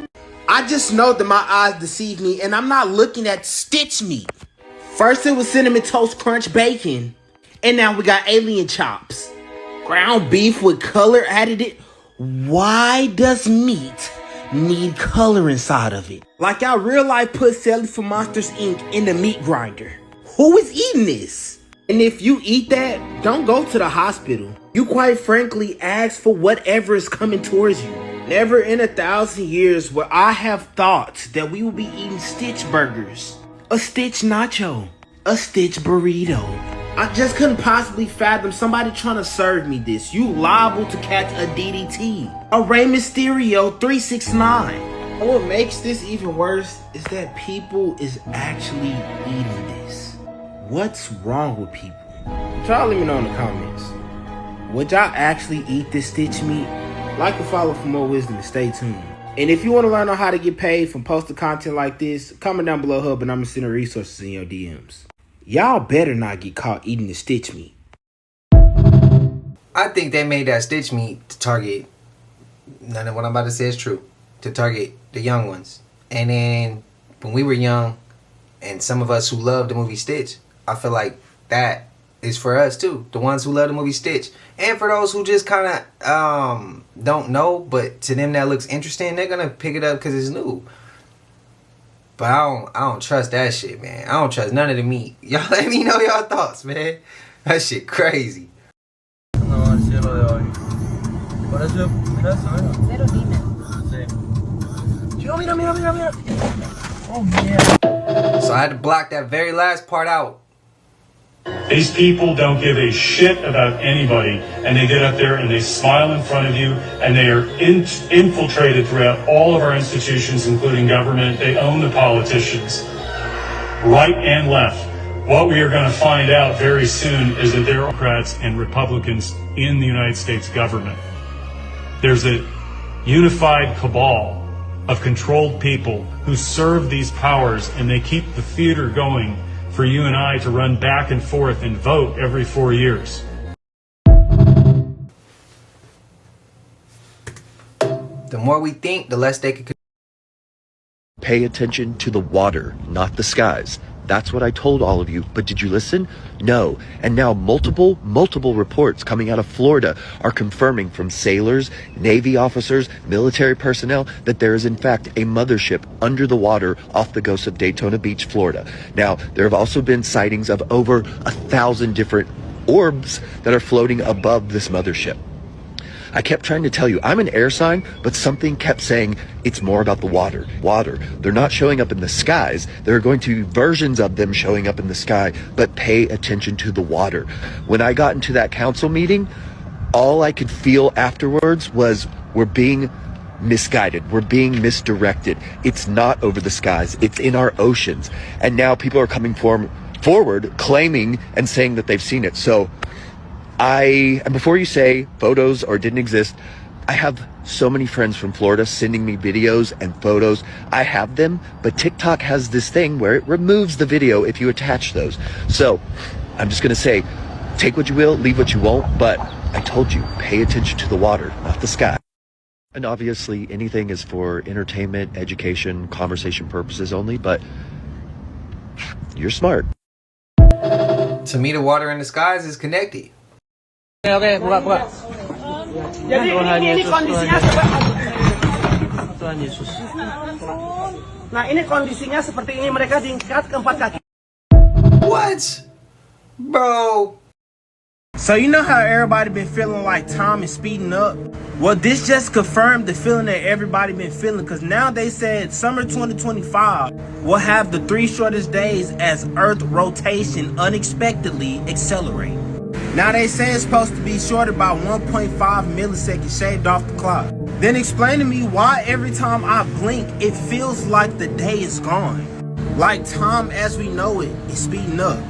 I just know that my eyes deceive me and I'm not looking at stitch meat. First it was Cinnamon Toast Crunch bacon, and now we got alien chops. Ground beef with color added it. Why does meat need color inside of it? Like y'all real life put Sally for Monsters Inc. in the meat grinder. Who is eating this? And if you eat that, don't go to the hospital. You quite frankly ask for whatever is coming towards you. Never in 1,000 years would I have thought that we would be eating Stitch burgers, a Stitch nacho, a Stitch burrito. I just couldn't possibly fathom somebody trying to serve me this. You liable to catch a DDT, a Rey Mysterio 369. And what makes this even worse is that people is actually eating this. What's wrong with people? Y'all let me know in the comments. Would y'all actually eat this Stitch meat? Like and follow for more wisdom and stay tuned. And if you want to learn on how to get paid from posting content like this, comment down below hub and I'm going to send the resources in your DMs. Y'all better not get caught eating the Stitch meat. I think they made that Stitch meat to target, none of what I'm about to say is true, to target the young ones. And then when we were young, and some of us who love the movie Stitch, I feel like that is for us too. The ones who love the movie Stitch. And for those who just kind of don't know, but to them that looks interesting, they're going to pick it up because it's new. But I don't trust that shit, man. I don't trust none of the meat. Y'all let me know y'all thoughts, man. That shit crazy. So I had to block that very last part out. These people don't give a shit about anybody, and they get up there and they smile in front of you, and they are infiltrated throughout all of our institutions, including government. They own the politicians, right and left. What we are going to find out very soon is that there are Democrats and Republicans in the United States government. There's a unified cabal of controlled people who serve these powers, and they keep the theater going for you and I to run back and forth and vote every 4 years. The more we think, the less they could. Pay attention to the water, not the skies. That's what I told all of you, but did you listen? No. And now multiple reports coming out of Florida are confirming from sailors, Navy officers, military personnel that there is in fact a mothership under the water off the coast of Daytona Beach, Florida. Now, there have also been sightings of over 1,000 different orbs that are floating above this mothership. I kept trying to tell you, I'm an air sign, but something kept saying it's more about the water. They're not showing up in the skies. There are going to be versions of them showing up in the sky, but pay attention to the water. When I got into that council meeting, all I could feel afterwards was we're being misguided. We're being misdirected. It's not over the skies. It's in our oceans. And now people are coming forward claiming and saying that they've seen it. So and before you say photos or didn't exist, I have so many friends from Florida sending me videos and photos. I have them, but TikTok has this thing where it removes the video if you attach those. So I'm just going to say, take what you will, leave what you won't, but I told you, pay attention to the water, not the sky. And obviously anything is for entertainment, education, conversation purposes only, but you're smart. To me, the water in the skies is connected. Okay, buka. Jadi ini kondisinya Tuhan Yesus. Nah, ini kondisinya seperti ini, mereka diikat ke 4 kaki. What? Bro. So you know how everybody been feeling like time is speeding up? Well, this just confirmed the feeling that everybody been feeling, because now they said summer 2025 will have the 3 shortest days as Earth rotation unexpectedly accelerate. Now they say it's supposed to be shorter by 1.5 milliseconds shaved off the clock. Then explain to me why every time I blink, it feels like the day is gone. Like time as we know it is speeding up.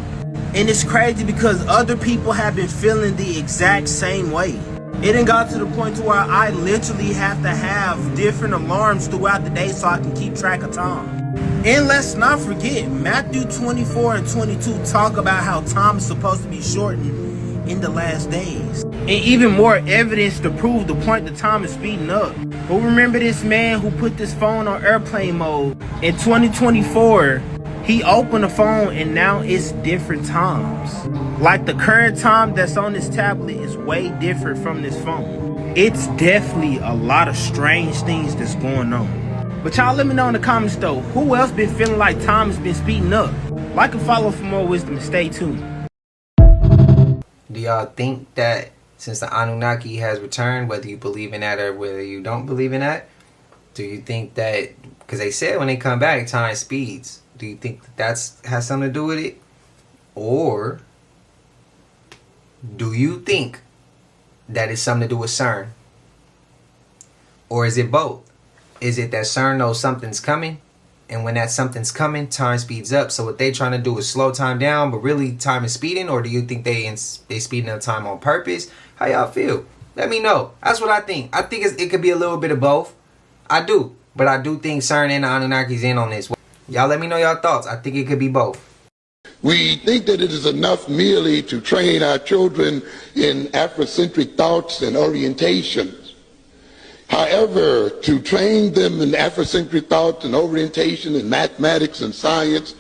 And it's crazy because other people have been feeling the exact same way. It done got to the point to where I literally have to have different alarms throughout the day so I can keep track of time. And let's not forget, Matthew 24 and 22 talk about how time is supposed to be shortened in the last days. And even more evidence to prove the point that time is speeding up. But remember this man who put this phone on airplane mode in 2024, he opened the phone and now it's different times. Like the current time that's on this tablet is way different from this phone. It's definitely a lot of strange things that's going on. But y'all let me know in the comments though, who else been feeling like time has been speeding up? Like and follow for more wisdom and stay tuned. Do y'all think that since the Anunnaki has returned, whether you believe in that or whether you don't believe in that, do you think that, because they said when they come back, time speeds, do you think that has something to do with it? Or do you think that it's something to do with CERN? Or is it both? Is it that CERN knows something's coming, and when that something's coming, time speeds up? So what they trying to do is slow time down, but really time is speeding? Or do you think they speeding up time on purpose? How y'all feel? Let me know. That's what I think. I think it could be a little bit of both. I do. But I do think CERN and the Anunnaki's in on this. Y'all let me know your thoughts. I think it could be both. We think that it is enough merely to train our children in Afrocentric thoughts and orientations. However, to train them in Afrocentric thoughts and orientation in mathematics and science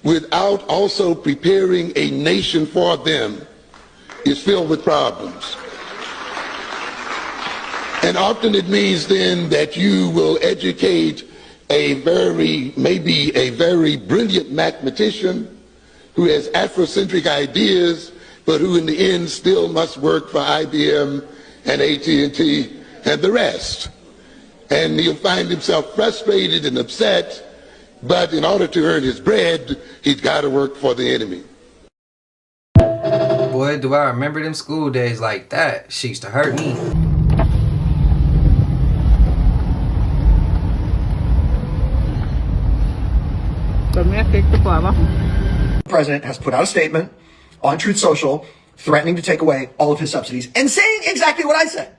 without also preparing a nation for them is filled with problems. And often it means then that you will educate maybe a very brilliant mathematician who has Afrocentric ideas, but who in the end still must work for IBM and AT&T and the rest. And he'll find himself frustrated and upset, but in order to earn his bread, he's got to work for the enemy. Boy, do I remember them school days like that. She used to hurt me. The president has put out a statement on Truth Social threatening to take away all of his subsidies and saying exactly what I said,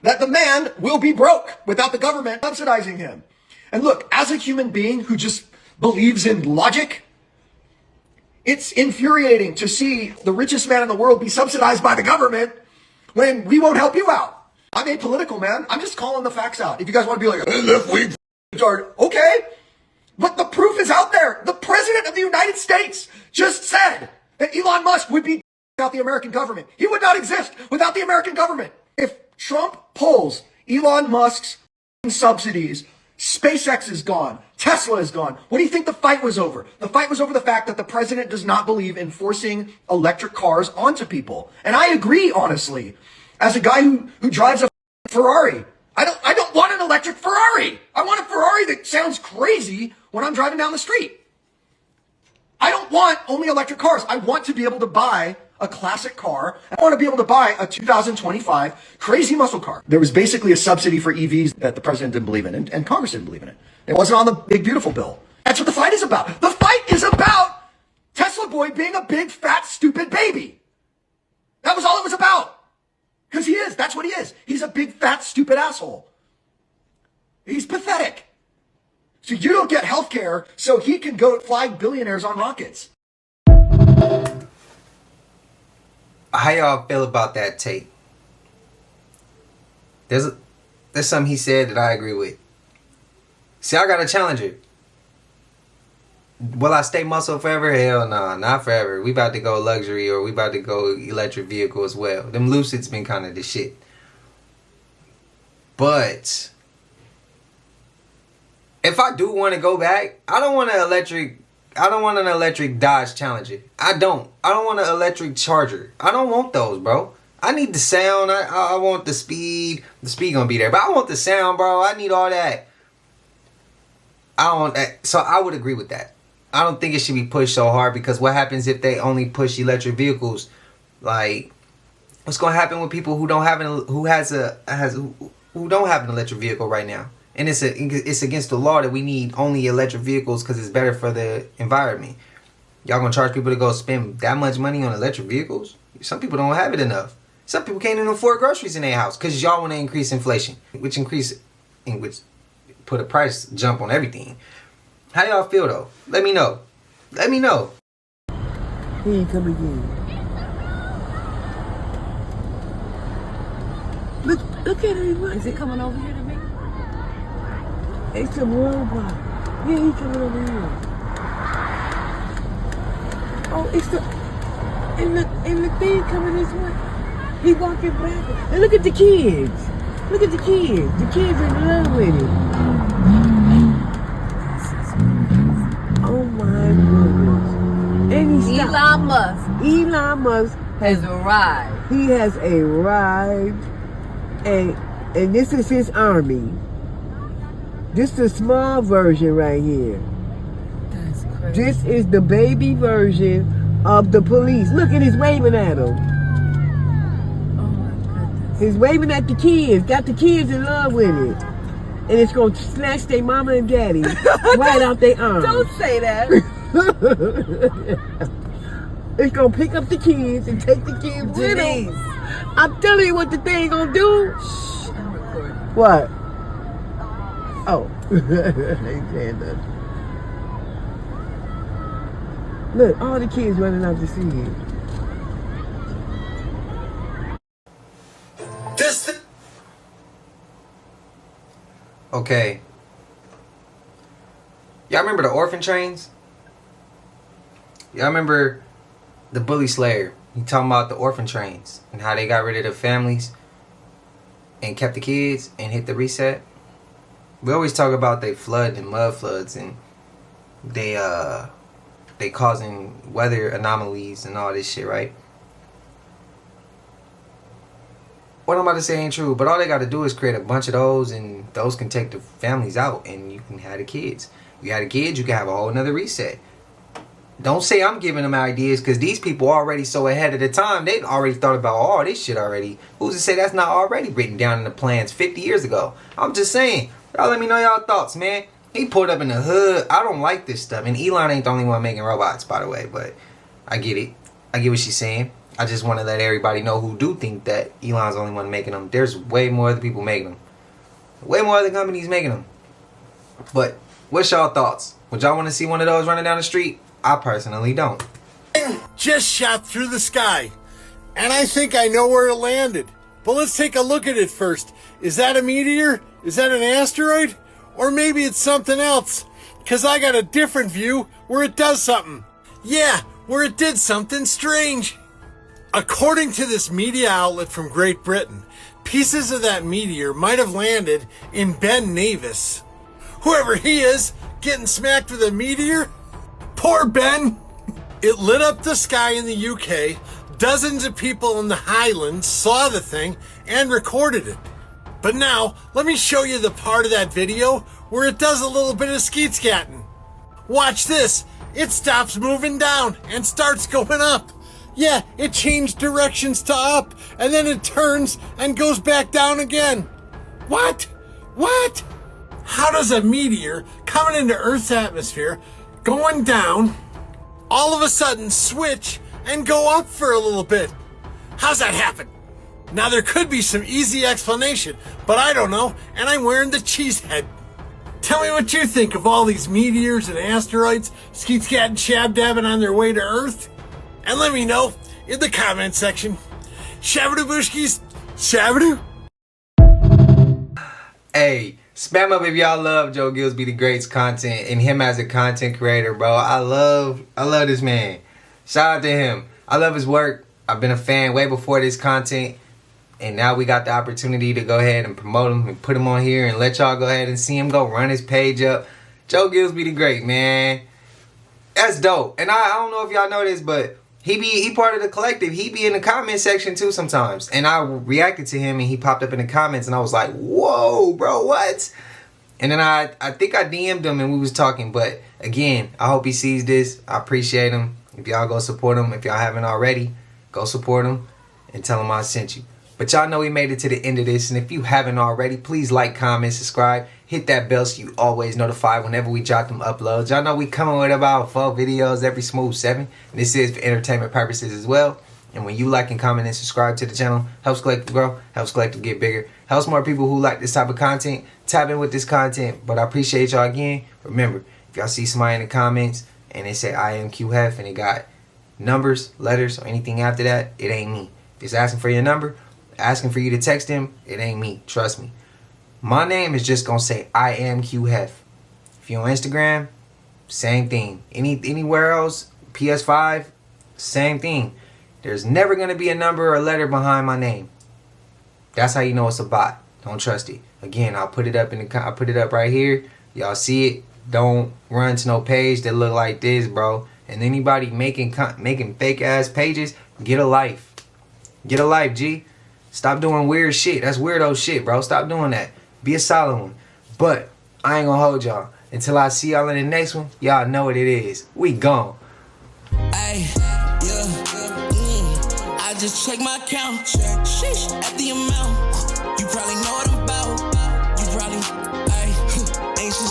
that the man will be broke without the government subsidizing him. And look, as a human being who just believes in logic, it's infuriating to see the richest man in the world be subsidized by the government when we won't help you out. I'm apolitical, man. I'm just calling the facts out. If you guys want to be like, left-wing retard, okay. But the proof is out there. The president of the United States just said that Elon Musk would be without the American government. He would not exist without the American government. If Trump pulls Elon Musk's subsidies, SpaceX is gone. Tesla is gone. What do you think the fight was over? The fight was over the fact that the president does not believe in forcing electric cars onto people. And I agree, honestly. As a guy who drives a Ferrari, I don't want an electric Ferrari. I want a Ferrari that sounds crazy when I'm driving down the street. I don't want only electric cars. I want to be able to buy a classic car. I want to be able to buy a 2025 crazy muscle car. There was basically a subsidy for EVs that the president didn't believe in, and Congress didn't believe in it. It wasn't on the Big Beautiful Bill. That's what the fight is about. The fight is about Tesla Boy being a big, fat, stupid baby. That was all it was about. Because he is. That's what he is. He's a big, fat, stupid asshole. He's pathetic. So you don't get health care so he can go fly billionaires on rockets. How y'all feel about that take? There's something he said that I agree with. See, I got a challenger. Will I stay muscle forever? Hell nah, not forever. We about to go luxury, or we about to go electric vehicle as well. Them Lucids been kind of the shit. But if I do want to go back, I don't want an electric Dodge Challenger. I don't want an electric Charger. I don't want those, bro. I need the sound. I want the speed. The speed gonna be there, but I want the sound, bro. I need all that. I don't want that. So I would agree with that. I don't think it should be pushed so hard, because what happens if they only push electric vehicles? Like, what's gonna happen with people who don't have an electric vehicle right now? And it's against the law that we need only electric vehicles because it's better for the environment. Y'all gonna charge people to go spend that much money on electric vehicles? Some people don't have it enough. Some people can't even afford groceries in their house because y'all want to increase inflation, which put a price jump on everything. How y'all feel though? Let me know. Let me know. He ain't coming in. Look at him. Is he coming over here to me? It's a robot. Yeah, he coming over here. Oh, it's the and the thing coming this way. He walking back. And look at the kids. Look at the kids. The kids are in love with him. Oh my goodness. And he stopped. Elon Musk has arrived. He has arrived. And this is his army. This is a small version right here. That's crazy. This is the baby version of the police. Look at, he's waving at them. Oh my goodness. He's waving at the kids. Got the kids in love with it. And it's going to snatch their mama and daddy right out their arms. Don't say that. It's going to pick up the kids and take the kids with them. I'm telling you what the thing going to do. Shh, I'm recording. What? Oh. They saying that. Look, all the kids running out to see it. Okay. Y'all remember the orphan trains? Y'all remember the Bully Slayer? He talking about the orphan trains and how they got rid of the families and kept the kids and hit the reset. We always talk about they flood and mud floods and they causing weather anomalies and all this shit, right? What I'm about to say ain't true, but all they got to do is create a bunch of those, and those can take the families out, and you can have the kids. You have the kids, you can have a whole nother reset. Don't say I'm giving them ideas, because these people are already so ahead of the time. They've already thought about all this shit already. Who's to say that's not already written down in the plans 50 years ago? I'm just saying. Y'all let me know y'all thoughts, man. He pulled up in the hood. I don't like this stuff. And Elon ain't the only one making robots, by the way. But I get it. I get what she's saying. I just want to let everybody know who do think that Elon's the only one making them. There's way more other people making them. Way more other companies making them. But what's y'all thoughts? Would y'all want to see one of those running down the street? I personally don't. Just shot through the sky, and I think I know where it landed. But let's take a look at it first. Is that a meteor? Is that an asteroid? Or maybe it's something else, because I got a different view where it does something. Yeah, where it did something strange. According to this media outlet from Great Britain, pieces of that meteor might have landed in Ben Nevis. Whoever he is, getting smacked with a meteor? Poor Ben. It lit up the sky in the UK. Dozens of people in the Highlands saw the thing and recorded it. But now, let me show you the part of that video where it does a little bit of skeet scatting. Watch this. It stops moving down and starts going up. Yeah, it changed directions to up, and then it turns and goes back down again. What? What? How does a meteor coming into Earth's atmosphere, going down, all of a sudden switch and go up for a little bit? How's that happen? Now there could be some easy explanation, but I don't know, and I'm wearing the cheese head. Tell me what you think of all these meteors and asteroids, skeet scatting, shab dabbing on their way to Earth. And let me know in the comment section. Shabadoo Bushkis, Shabadoo. Hey, spam up if y'all love Joe Gillespie the Great's content and him as a content creator, bro. I love this man. Shout out to him. I love his work. I've been a fan way before this content. And now we got the opportunity to go ahead and promote him and put him on here and let y'all go ahead and see him go run his page up. Joe Gillespie the Great, man. That's dope. And I don't know if y'all know this, but he part of the collective. He be in the comment section too sometimes. And I reacted to him and he popped up in the comments and I was like, whoa, bro, what? And then I think I DM'd him and we was talking. But again, I hope he sees this. I appreciate him. If y'all go support him, if y'all haven't already, go support him and tell him I sent you. But y'all know we made it to the end of this. And if you haven't already, please like, comment, subscribe. Hit that bell so you always notified whenever we drop them uploads. Y'all know we coming with about 4 videos every smooth 7. And this is for entertainment purposes as well. And when you like and comment and subscribe to the channel, helps Collective grow, helps Collective get bigger, helps more people who like this type of content tap in with this content. But I appreciate y'all again. Remember, if y'all see somebody in the comments and they say IamQueHeff and it got numbers, letters, or anything after that, it ain't me. If it's asking for your number, asking for you to text him, it ain't me. Trust me. My name is just gonna say IamQueHeff. If you're on Instagram, same thing. Anywhere else, PS5, same thing. There's never gonna be a number or a letter behind my name. That's how you know it's a bot. Don't trust it. Again, I'll put it up I'll put it up right here. Y'all see it. Don't run to no page that look like this, bro. And anybody making fake ass pages, get a life. Get a life, G. Stop doing weird shit. That's weirdo shit, bro. Stop doing that. Be a solid one. But I ain't gonna hold y'all. Until I see y'all in the next one, y'all know what it is. We gone. Ay, yeah, I just check my account. Sheesh, at the amount. You probably know it.